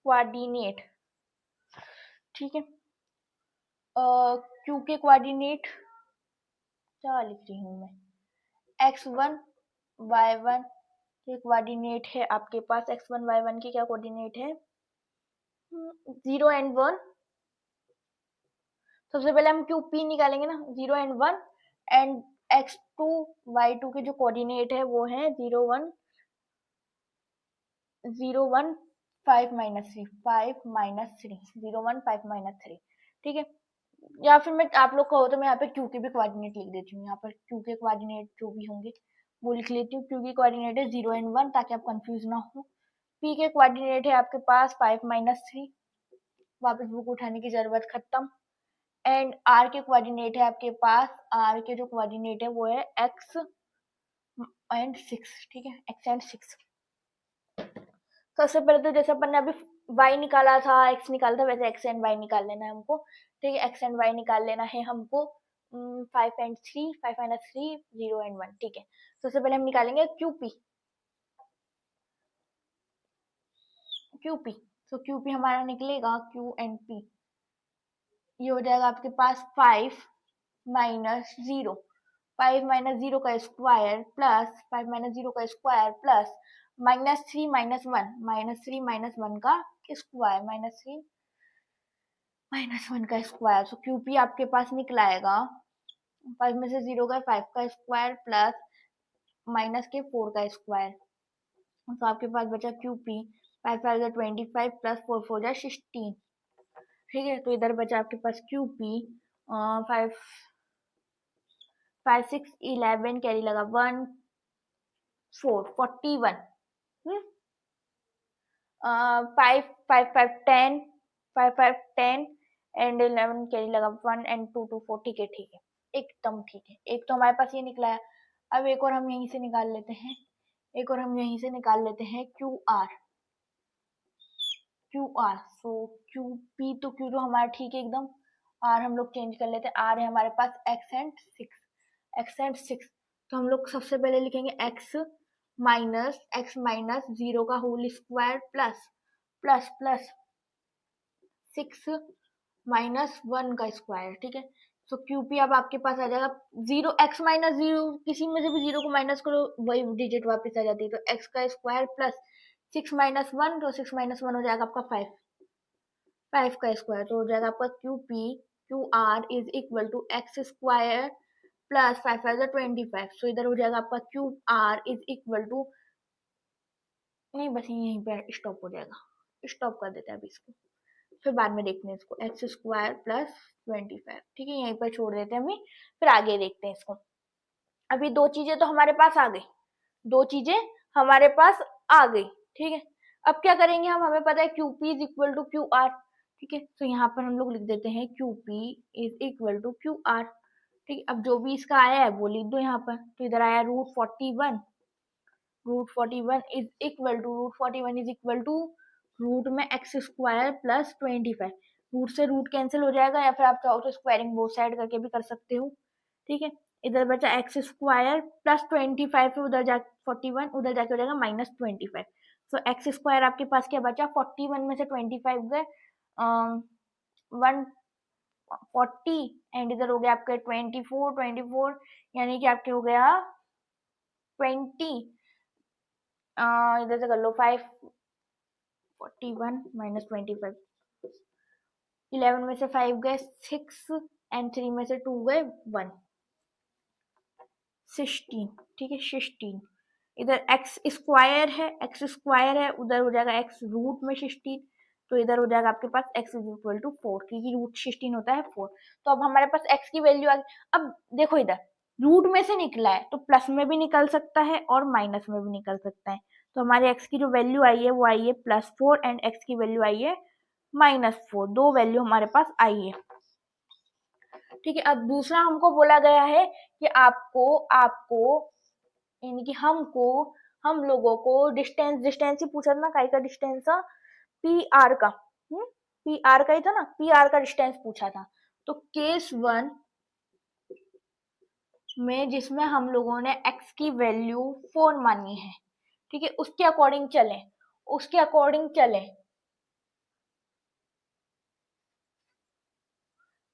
कोऑर्डिनेट, ठीक है। Q के कोऑर्डिनेट क्या लिख रही हूँ मैं, x1 y1 के कोऑर्डिनेट है आपके पास, x1 y1 की क्या कोऑर्डिनेट है, 0 एंड 1। सबसे पहले हम QP निकालेंगे ना, 0 एंड 1, एंड x2 y2 के जो कोऑर्डिनेट है वो है 0 1 0 1 5 माइनस 3 5 माइनस 3 0 1 5 माइनस 3, ठीक है। या फिर मैं आप लोग कहो तो मैं यहाँ पे Q के भी कोऑर्डिनेट लिख देती हूँ, यहाँ पर Q के कोऑर्डिनेट जो भी होंगे वो लिख लेती हूँ। Q की कोऑर्डिनेट है 0 एंड 1 ताकि आप कंफ्यूज ना हो। P के कोऑर्डिनेट है आपके पास 5 माइनस 3, वापस बुक उठाने की जरूरत खत्म। एंड R के कोऑर्डिनेट है आपके पास, R के जो कोऑर्डिनेट है वो है x एंड 6, ठीक है, x एंड 6। सबसे पहले तो जैसे अपन ने अभी y निकाला था, x निकाला था, वैसे x एंड y निकाल लेना है हमको, ठीक है। x एंड y निकाल लेना है हमको, 5 एंड 3 5 माइनस 3 0 एंड 1, ठीक है। सबसे पहले हम निकालेंगे QP। तो QP हमारा निकलेगा Q एंड P, ये हो जाएगा आपके पास 5 माइनस 0, 5 माइनस 0 का स्क्वायर प्लस 5 माइनस 0 का square plus minus 3 minus 1 minus 3 minus 1 का स्क्वायर, माइनस 3 माइनस 1 का स्क्वायर। तो QP आपके पास निकलाएगा 5 में से 0 का 5 का स्क्वायर प्लस माइनस के 4 का स्क्वायर, तो आपके पास बचा QP 5 5 जा 25 प्लस 4 4 जा 16, ठीक है। तो इधर बचा आपके पास QP 5 5 6 11 कैरी लगा 1 4 41, 5 5 5 10 5 5 10 एंड 11 कैरी लगा 1 एंड 2 2 4, ठीक है, ठीक है, एकदम ठीक है। एक तो हमारे पास ये निकला है। अब एक और हम यहीं से निकाल लेते हैं, एक और हम यहीं से निकाल लेते हैं QR। सो QP तो Q तो हमारा ठीक है एकदम, R हम लोग चेंज कर लेते हैं, R है हमारे पास x एंड 6। तो हम लोग सबसे पहले लिखेंगे x माइनस 0 का whole square plus plus plus 6 minus 1 का स्क्वायर, ठीक है। तो QP अब आपके पास आ जाएगा 0 x माइनस 0, किसी में से भी 0 को माइनस करो वही डिजिट वापस आ जाती है, तो x का स्क्वायर प्लस 6 माइनस 1, तो 6 माइनस 1 हो जाएगा आपका 5 का स्क्वायर, तो हो जाएगा आपका QR is equal to x square plus 5 5 25। So इधर हो जाएगा आपका QR इज इक्वल टू, नहीं बस यहीं पे स्टॉप हो जाएगा, स्टॉप कर देते हैं अभी इसको, फिर बाद में देखते हैं इसको, एक्स स्क्वायर प्लस 25, ठीक है, यहीं पर छोड़ देते हैं अभी, फिर आगे देखते हैं इसको। अभी दो चीजें तो हमारे पास आ गई, दो चीजें हमारे पास आ गई, ठीक है। अब क्या करेंगे हम, हमें पता है QP is equal to QR, ठीक है। तो यहाँ पर हम लोग लिख देते हैं QP is equal to QR, ठीक है। अब जो भी इसका आया है वो लिख दो यहाँ पर, तो इधर आया root 41 is equal to root में एक्स स्क्वायर प्लस 25, रूट से रूट कैंसिल हो जाएगा, या फिर आप चाहो तो स्क्वायरिंग बोथ साइड करके भी कर सकते हो, ठीक है। इधर बचा एक्स स्क्वायर प्लस 25, उधर जा 41, उधर जाके हो जाएगा माइनस 25। तो एक्स स्क्वायर आपके पास क्या बचा, 41 में से 25 गए 140, एंड इधर हो गया आपका 24 यानी कि आपके हो गया 20, इधर से कर लो 41 माइनस 25, 11 में से 5 गए 6 एंड 3 में से 2 गए 1, 16, ठीक है, 16। इधर x स्क्वायर है, उधर हो जाएगा x रूट में 16, तो इधर हो जाएगा आपके पास x इज इक्वल टू 4, क्योंकि रूट 16 होता है 4। तो अब हमारे पास x की वैल्यू आ गई। अब देखो इधर रूट में से निकला है तो प्लस में भी निकल सकता है और माइनस में भी निकल सकता है, तो हमारे x की जो वैल्यू आई है वो आई है +4 एंड x की वैल्यू आई है -4, दो वैल्यू हमारे पास आई है। ठीक है, अब दूसरा हमको बोला गया है कि आपको आपको यानी कि हमको, हम लोगों को डिस्टेंस डिस्टेंस ही पूछा था ना, काई का डिस्टेंस था, पी आर का, पी आर का ही था ना, पी आर का डिस्टेंस पूछा था। तो केस 1 में जिसमें हम लोगों ने x की वैल्यू 4 मानी है, ठीक है, उसके अकॉर्डिंग चलें, उसके अकॉर्डिंग चलें।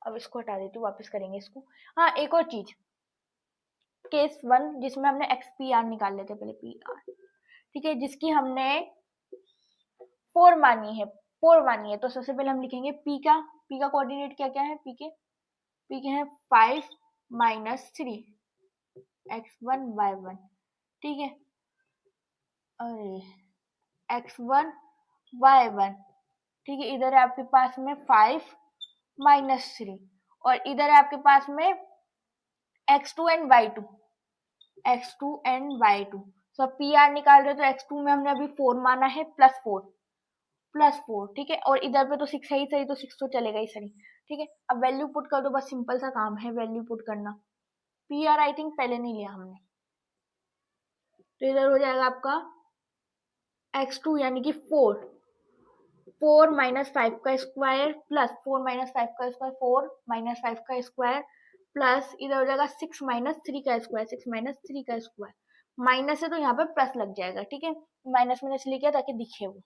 अब इसको हटा देती हूँ, वापस करेंगे इसको। हाँ, एक और चीज, केस 1 जिसमें हमने एक्स पी आर निकाल लेते, पहले पी आर, ठीक है, जिसकी हमने 4 मानी है, 4 मानी है, तो सबसे पहले हम लिखेंगे पी का कोऑर्डिनेट क्या क्या है, पी के हैं 5 माइनस 3 x1 y1, ठीक है, अरे x1 y1, ठीक है, इधर है आपके पास में 5 माइनस 3 और इधर है आपके पास में x2 and y2, x2 and y2। सब पी आर निकाल रहे, तो x2 में हमने अभी 4 माना है, +4, ठीक है, और इधर पे तो 6 है ही सही, तो 6 तो चलेगा ही सही, ठीक है। अब वैल्यू पुट कर दो, बस सिंपल सा काम है वैल्यू पुट करना। पी आर आई थिंक पहले नहीं लिया हमने, तो इधर हो जाएगा आपका x2 यानी कि 4 माइनस 5 का स्क्वायर प्लस 4 माइनस 5 का स्क्वायर, 4 माइनस 5 का स्क्वायर प्लस इधर हो जाएगा 6 माइनस 3 का स्क्वायर, 6 माइनस 3 का स्क्वायर, माइनस है तो यहाँ पे प्लस लग जाएगा, ठीक है, माइनस मैंने इसलिए किया ताकि दिखे वो,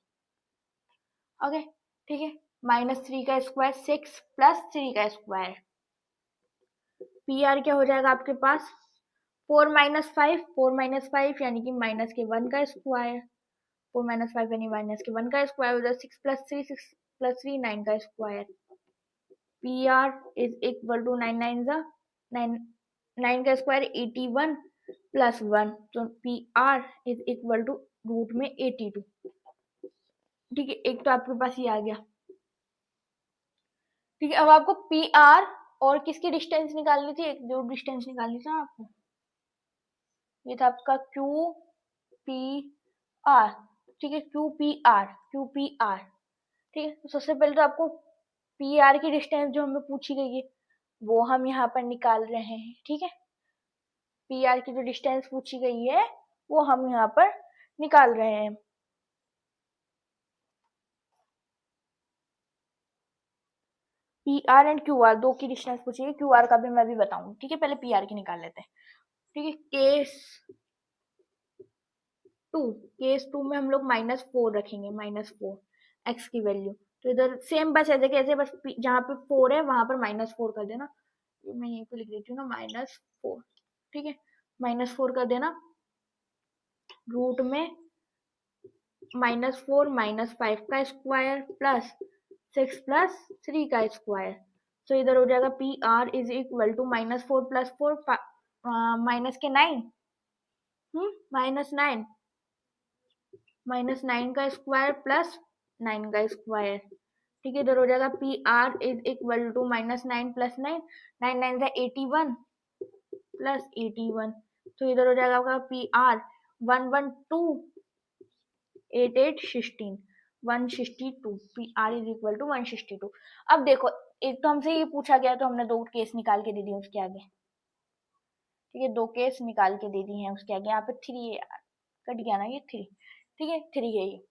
ओके, ठीक है, -3 का स्क्वायर 6 प्लस 3 का स्क्वायर, पी आर क्या हो जाएगा आपके पास 4 - 5 यानी कि -1 का स्क्वायर, 4 - 5 यानी -1 का स्क्वायर हो जाएगा, 6 + 3 9 का square, P R is equal to 9 9 9 का स्क्वायर 81 प्लस 1, तो P R is equal to root में 82, ठीक है, एक तो आपके पास ये आ गया, ठीक है। अब आपको पी आर और किसकी डिस्टेंस निकालनी थी, एक जो डिस्टेंस निकालनी थी आपको, ये था आपका क्यू पी आर, ठीक है, क्यू पी आर, ठीक है, तो सबसे पहले तो आपको पी आर की डिस्टेंस जो हमें पूछी गई है वो हम यहाँ पर निकाल रहे हैं, ठीक है, पी आर की जो डिस्टेंस पूछी गई है वो हम यहाँ पर निकाल रहे हैं। P R and Q R दो की डिस्टेंस पूछी है, क्यू आर का भी मैं भी बताऊंगी, ठीक है, पहले पी आर की निकाल लेते हैं, ठीक है। केस टू में हम लोग -4 रखेंगे, -4 एक्स की वैल्यू, तो इधर सेम बस ऐसे कैसे, बस जहाँ पे 4 है वहां पर -4 कर देना, मैं यहीं पे लिख देती हूँ ना -4, ठीक है, -4 कर देना, रूट में -4 - 5 का स्क्वायर प्लस 6 + 3 का स्क्वायर, तो इधर हो जाएगा P R is equal to -4 + 4 minus के 9, -9 -9 का स्क्वायर प्लस 9 का स्क्वायर, ठीक है, इधर हो जाएगा P R is equal to -9 + 9, 9 9 का 81 प्लस 81, तो इधर हो जाएगा आपका P R 112 8 8 16 162, P R is equal to 162। अब देखो, एक तो हमसे ये पूछा गया तो हमने दो केस निकाल के दे दिए उसके आगे, ठीक है, दो केस निकाल के दे दिए हैं उसके आगे, यहाँ पे 3 है यार, कट गया ना ये 3, ठीक है, 3 है ये,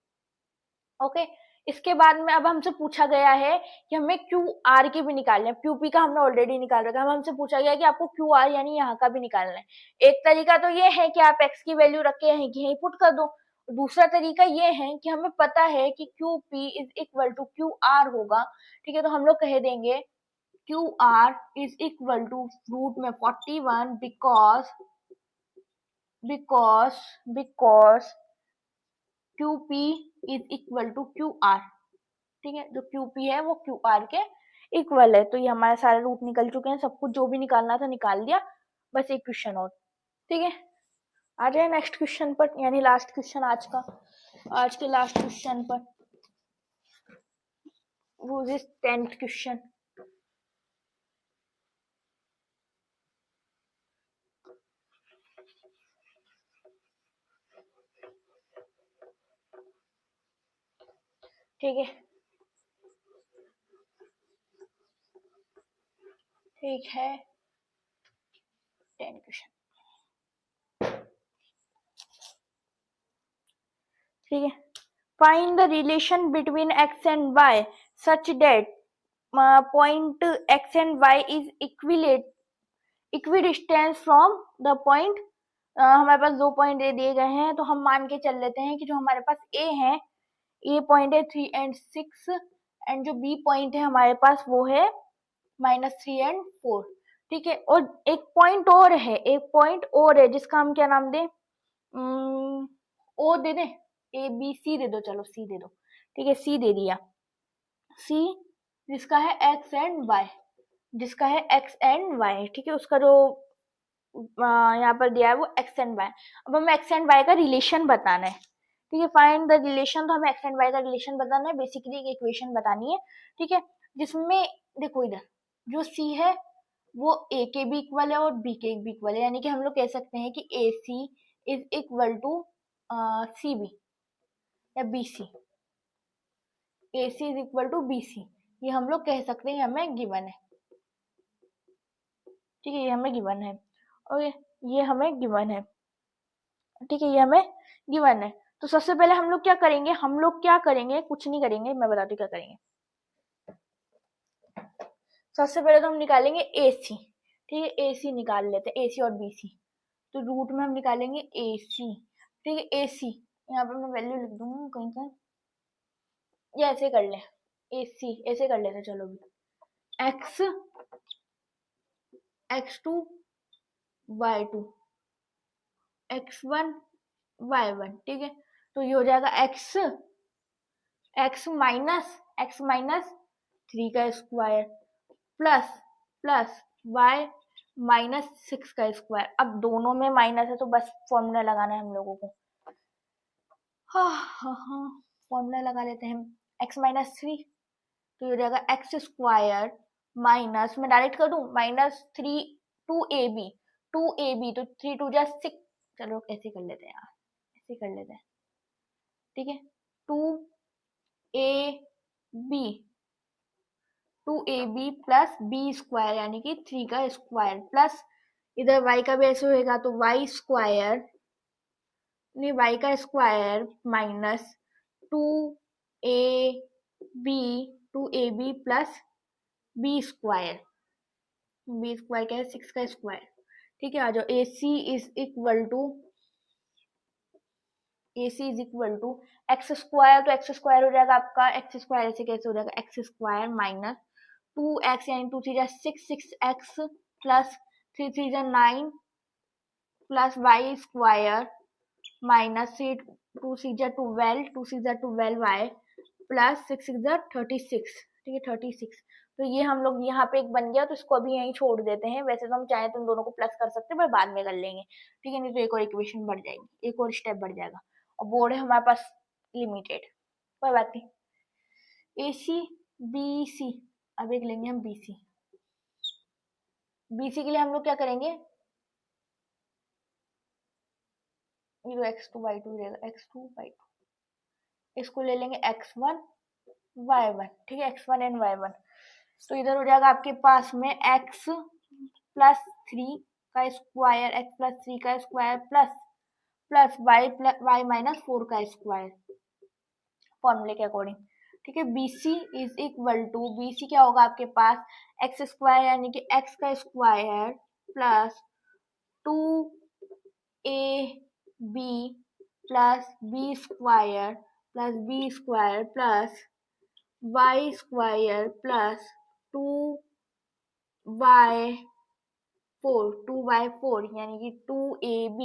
ओके। इसके बाद में अब हमसे पूछा गया है कि हमें क्यू आर की भी निकालना है, क्यू पी का हमने ऑलरेडी निकाल रखा है, हमसे पूछा गया है कि आपको क्यू आर यानी यहाँ का भी निकालना है। एक तरीका तो ये है कि आप एक्स की वैल्यू रख के यहीं पुट कर दो, दूसरा तरीका ये है कि हमें पता है कि Q P is equal to Q R होगा, ठीक है, तो हम लोग कह देंगे Q R is equal to root में 41 because because Q P is equal to Q R, ठीक है, जो क्यू पी है वो क्यू आर के इक्वल है, तो ये हमारे सारे रूट निकल चुके हैं, सब कुछ जो भी निकालना था निकाल दिया, बस एक क्वेश्चन और, ठीक है। आ जाए नेक्स्ट क्वेश्चन पर, यानी लास्ट क्वेश्चन आज के लास्ट क्वेश्चन पर, वो इज 10th क्वेश्चन, ठीक है, एक है 10 क्वेश्चन, ठीक है। Find the relation between x and y such that point x and y is equidistance from the point. हमारे पास दो पॉइंट दिए गए हैं, तो हम मान के चल लेते हैं कि जो हमारे पास a है, a पॉइंट है 3 एंड 6, एंड जो b पॉइंट है हमारे पास वो है -3 एंड 4, ठीक है। और एक पॉइंट और है, एक पॉइंट और है जिसका हम क्या नाम दें, ओ दे दें, ए बी सी दे दो, चलो सी दे दो, ठीक है, सी दे दिया, सी जिसका है एक्स एंड वाई, जिसका है एक्स एंड वाई, ठीक है। उसका जो यहाँ पर दिया है वो एक्स एंड वाई। अब हमें एक्स एंड वाई का रिलेशन बताना है, ठीक है। फाइंड द रिलेशन, तो हमें एक्स एंड वाई का रिलेशन बताना है, बेसिकली एक इक्वेशन बतानी है, ठीक है। जिसमें देखो इधर जो सी है वो ए के भी इक्वल है और बी के भी इक्वल है, यानी कि हम लोग कह सकते हैं कि A C is equal to C B या B C, A C is equal to B C, ये हम लोग कह सकते हैं, हमें गिवन है, ठीक है, ये हमें गिवन है, और ये हमें गिवन है, ठीक है, ये हमें गिवन है। तो सबसे पहले हम लोग क्या करेंगे, हम लोग क्या करेंगे, कुछ नहीं करेंगे, मैं बताती हूँ क्या करेंगे। सबसे पहले तो हम निकालेंगे ए सी, ठीक है, ए सी निकाल लेते हैं, ए सी और बी सी। तो रूट में हम निकालेंगे ए सी, ठीक है, ए सी, यहाँ पर मैं वैल्यू लिख दूंगा कहीं पर, या ऐसे कर ले, ए सी ऐसे कर लेते, चलो भी x, x2 y2 x1 y1, ठीक है। तो ये हो जाएगा x माइनस 3 का स्क्वायर प्लस प्लस y -6 का स्क्वायर। अब दोनों में माइनस है तो बस फॉर्मूला लगाना है हम लोगों को, फॉर्मूला लगा लेते हैं, x -3, तो ये हो जाएगा एक्स स्क्वायर माइनस, मैं डायरेक्ट कर दूं, -3 2ab, तो 3 2 जा 6, चलो ऐसे कर लेते हैं यार, ऐसे कर लेते हैं, ठीक है। 2ab प्लस बी स्क्वायर यानी कि 3 का स्क्वायर, प्लस इधर y का भी ऐसे होएगा तो y स्क्वायर, नहीं y का square minus 2ab plus B square, B square क्या है 6 का स्क्वायर, ठीक है। आ जाओ, A C is equal to x square, तो एक्स स्क्वायर हो जाएगा आपका, एक्स स्क्वायर ऐसे कैसे हो जाएगा, एक्स स्क्वायर माइनस 2x यानी 2 3 जा 6x प्लस 3 3 जा 9 प्लस वाई स्क्वायर माइनस 2 6 जा 12 2 6 जा 12y प्लस 6 6 जा 36, ठीक है 36। तो ये हम लोग यहाँ पे एक बन गया, तो इसको अभी यहीं छोड़ देते हैं, वैसे तो हम चाहे तो इन दोनों को प्लस कर सकते हैं पर बाद में कर लेंगे, ठीक है, नहीं तो एक और इक्वेशन बढ़ जाएगी, एक और स्टेप बढ़ जाएगा, और बोर्ड है हमारे पास लिमिटेड, कोई बात नहीं। ए सी बी सी, अब एक लेंगे हम बी सी, बी सी के लिए हम लोग क्या करेंगे, ये तो x2 y2 रहेगा, x2 y2, इसको ले लेंगे x1 y1, ठीक है, x1 एंड y1। तो इधर हो जाएगा आपके पास में x प्लस 3 का स्क्वायर, x प्लस 3 का square plus plus y minus 4 का स्क्वायर, फॉर्मूले के अकॉर्डिंग, ठीक है। BC is equal to, BC क्या होगा आपके पास, एक्स स्क्वायर यानी कि x का square plus 2ab plus B square plus y square plus 2y4 यानी कि 2ab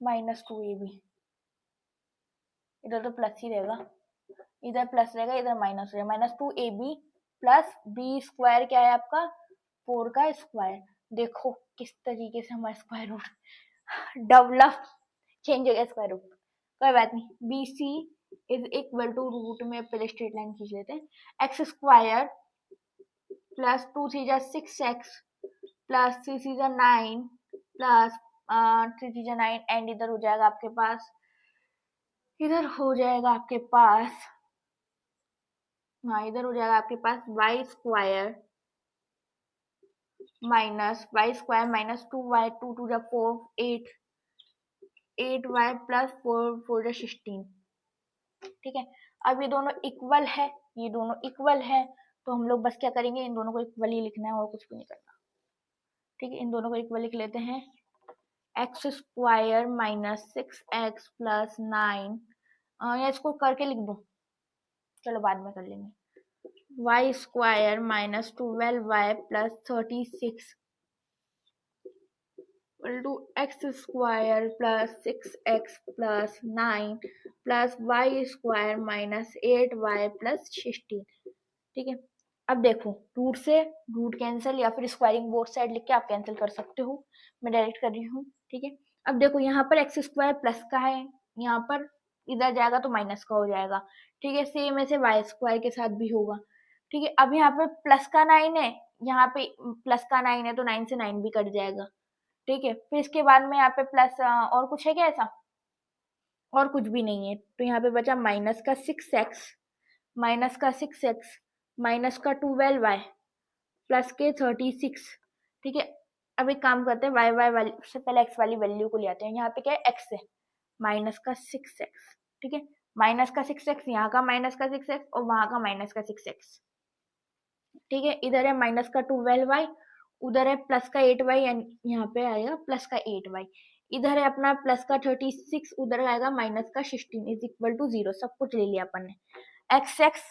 माइनस 2ab, इधर तो प्लस ही रहेगा, इधर प्लस रहेगा, इधर माइनस रहेगा, minus 2ab plus B square क्या है आपका 4 का स्क्वायर। देखो किस तरीके से हमारा स्क्वायर रूट डेवलप चेंज हो गया, स्क्वायर रूट, कोई बात नहीं। B C is equal to, root में पहले स्ट्रेट लाइन खींच लेते हैं, एक्स स्क्वायर प्लस 2 3 जा 6x प्लस 3 3 जा 9 प्लस 3 3 जा 9, एंड इधर हो जाएगा आपके पास, इधर हो जाएगा आपके पास, हाँ इधर हो जाएगा आपके पास y square minus y square minus 2y, 2 2 जा 4, 8y प्लस 4 4 जा 16। ठीक है, अब ये दोनों इक्वल है, ये दोनों इक्वल है, तो हम लोग बस क्या करेंगे, इन दोनों को इक्वल ही लिखना है और कुछ भी नहीं करना। ठीक है, इन दोनों को इक्वल लिख लेते हैं। X square minus 6x plus 9, या इसको करके लिख दूं, चलो बाद में कर लेंगे। Y square minus 12y plus 36 to x square plus 6x plus 9 plus y square minus 8y plus 16। ठीक है, अब देखो रूट से रूट कैंसिल या फिर स्क्वायरिंग बोथ साइड लिख के आप कैंसिल कर सकते हो, मैं डायरेक्ट कर रही हूँ। ठीक है, अब देखो यहाँ पर एक्स स्क्वायर प्लस का है, यहाँ पर इधर जाएगा तो माइनस का हो जाएगा। ठीक है, सेम ऐसे वाई स्क्वायर के साथ भी होगा। ठीक है, अब यहाँ पे प्लस का 9 है, यहाँ पे प्लस का 9 है तो 9 से 9 भी कट जाएगा। ठीक है, फिर इसके बाद में यहाँ पे प्लस और कुछ है क्या ऐसा, और कुछ भी नहीं है, तो यहाँ पे बचा माइनस का 6x, माइनस का 6x माइनस का 12y प्लस के 36। ठीक है, अब एक काम करते हैं, वाई वाई वाली से पहले एक्स वाली वैल्यू को ले आते हैं। यहाँ पे क्या है, एक्स है, माइनस का 6x। ठीक है, माइनस का 6x, यहाँ का माइनस का 6x और वहां का माइनस का 6x। ठीक है, इधर है माइनस का 12y, उधर है प्लस का 8y, यहाँ पे आएगा प्लस का 8y। इधर है अपना प्लस का 36, उधर आएगा माइनस का 16 इज इक्वल टू 0। सब कुछ ले लिया अपन ने। एक्स एक्स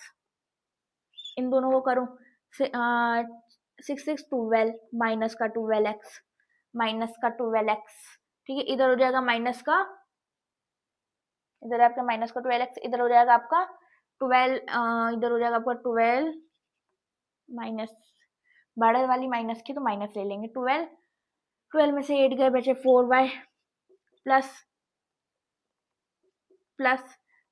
इन दोनों को करो, 6 12 माइनस का 12x माइनस का 12x। ठीक है, इधर हो जाएगा माइनस का, इधर आपका माइनस का 12x, इधर हो जाएगा आपका 12, इधर हो जाएगा आपका 12 माइनस, बड़े वाली माइनस की तो माइनस ले लेंगे। 12 12 में से 8 गए, बचे 4y प्लस प्लस।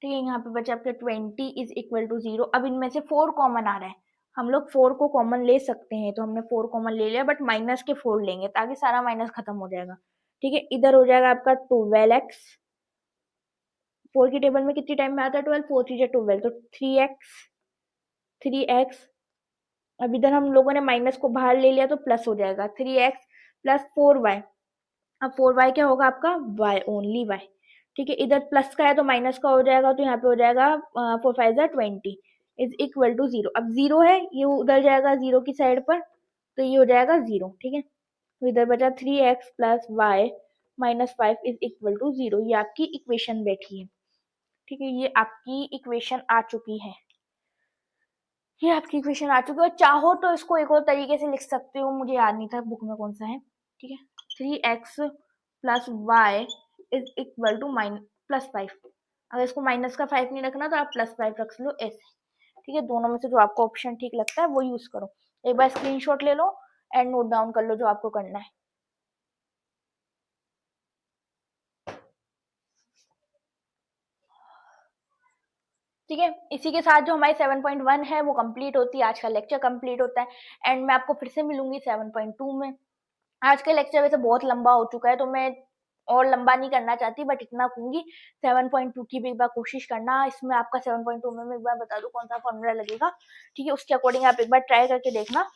ठीक है, यहाँ पे बचे आपके 20 इज इक्वल टू 0। अब इनमें से 4 कॉमन आ रहा है, हम लोग 4 को कॉमन ले सकते हैं, तो हमने 4 कॉमन ले लिया, बट माइनस के 4 लेंगे ताकि सारा माइनस खत्म हो जाएगा। ठीक है, इधर हो जाएगा आपका 12x, 4 की टेबल में कितनी टाइम में आता है 12, 4 3 12, तो 3x। अब इधर हम लोगों ने माइनस को बाहर ले लिया तो प्लस हो जाएगा 3x प्लस 4y। अब 4y क्या होगा आपका, y ओनली y। ठीक है, इधर प्लस का है तो माइनस का हो जाएगा, तो यहाँ पे हो जाएगा 4 5 जा 20 इज इक्वल टू 0। अब 0 है, ये उधर जाएगा 0 की साइड पर, तो ये हो जाएगा 0। ठीक है, तो इधर बचा 3x plus y minus 5 is equal to 0। ये आपकी इक्वेशन बैठी है। ठीक है, ये आपकी इक्वेशन आ चुकी है, ये आपकी इक्वेशन आ चुकी है। और चाहो तो इसको एक और तरीके से लिख सकते हो, मुझे याद नहीं था बुक में कौन सा है। ठीक है, 3x plus y is equal to plus 5। अगर इसको माइनस का 5 नहीं रखना तो आप प्लस 5 रख लो ऐसे। ठीक है, दोनों में से जो आपको ऑप्शन ठीक लगता है वो यूज करो। एक बार स्क्रीनशॉट ले लो एंड नोट डाउन कर लो जो आपको करना है। ठीक है, इसी के साथ जो हमारी 7.1 है वो कंप्लीट होती है, आज का लेक्चर कंप्लीट होता है। एंड मैं आपको फिर से मिलूंगी 7.2 में। आज का लेक्चर वैसे बहुत लंबा हो चुका है तो मैं और लंबा नहीं करना चाहती, बट इतना कहूंगी 7.2 की भी एक बार कोशिश करना। इसमें आपका 7.2 में मैं एक बार बता दूं कौन सा फॉर्मूला लगेगा। ठीक है, उसके अकॉर्डिंग आप एक बार ट्राई करके देखना।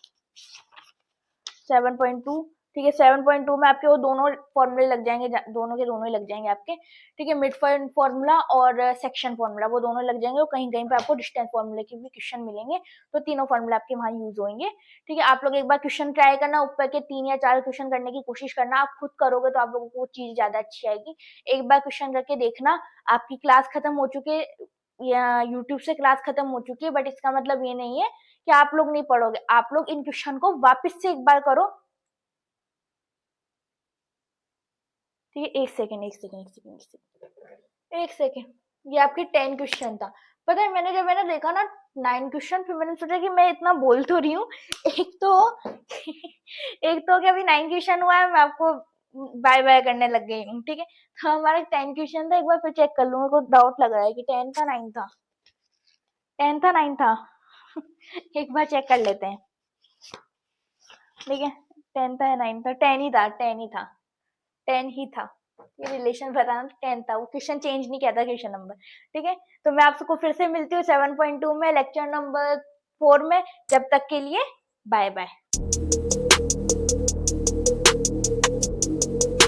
7.2, ठीक है, 7.2 में आपके वो दोनों फॉर्मूले लग जाएंगे, दोनों के दोनों ही लग जाएंगे आपके। ठीक है, मिड फॉर्मूला और सेक्शन फॉर्मूला वो दोनों लग जाएंगे, और कहीं कहीं पे आपको डिस्टेंस फॉर्मूले के भी क्वेश्चन मिलेंगे, तो तीनों फॉर्मूला आपके वहां यूज होंगे। ठीक है, आप लोग एक बार क्वेश्चन ट्राई करना, ऊपर के 3 या 4 क्वेश्चन करने की कोशिश करना। आप खुद करोगे तो आप लोगों को वो चीज ज्यादा अच्छी आएगी। एक बार क्वेश्चन करके देखना। आपकी क्लास खत्म हो चुकी है या यूट्यूब से क्लास खत्म हो चुकी है, बट इसका मतलब ये नहीं है कि आप लोग नहीं पढ़ोगे। आप लोग इन क्वेश्चन को वापस से एक बार करो। ठीक है, एक सेकेंड, ये आपके 10 क्वेश्चन था। पता है मैंने जब मैंने देखा ना 9 क्वेश्चन, फिर मैंने सोचा कि मैं इतना बोल तो रही हूँ, एक तो एक तो कि अभी 9 क्वेश्चन हुआ है, मैं आपको बाय बाय करने लग गई हूँ। ठीक है, तो हमारा 10 क्वेश्चन था, एक बार फिर चेक कर लूँ, मेरे को डाउट लग रहा है कि 10 था 9 था, 10 था 9 था एक बार चेक कर लेते हैं। ठीक है, 10 था 9 था, 10 ही था, 10 ही था, 10 ही था। ये रिलेशन बताना, 10 था, वो क्वेश्चन चेंज नहीं किया था क्वेश्चन नंबर। ठीक है, तो मैं आपको फिर से मिलती हूँ 7.2 में लेक्चर नंबर 4 में। जब तक के लिए बाय बाय।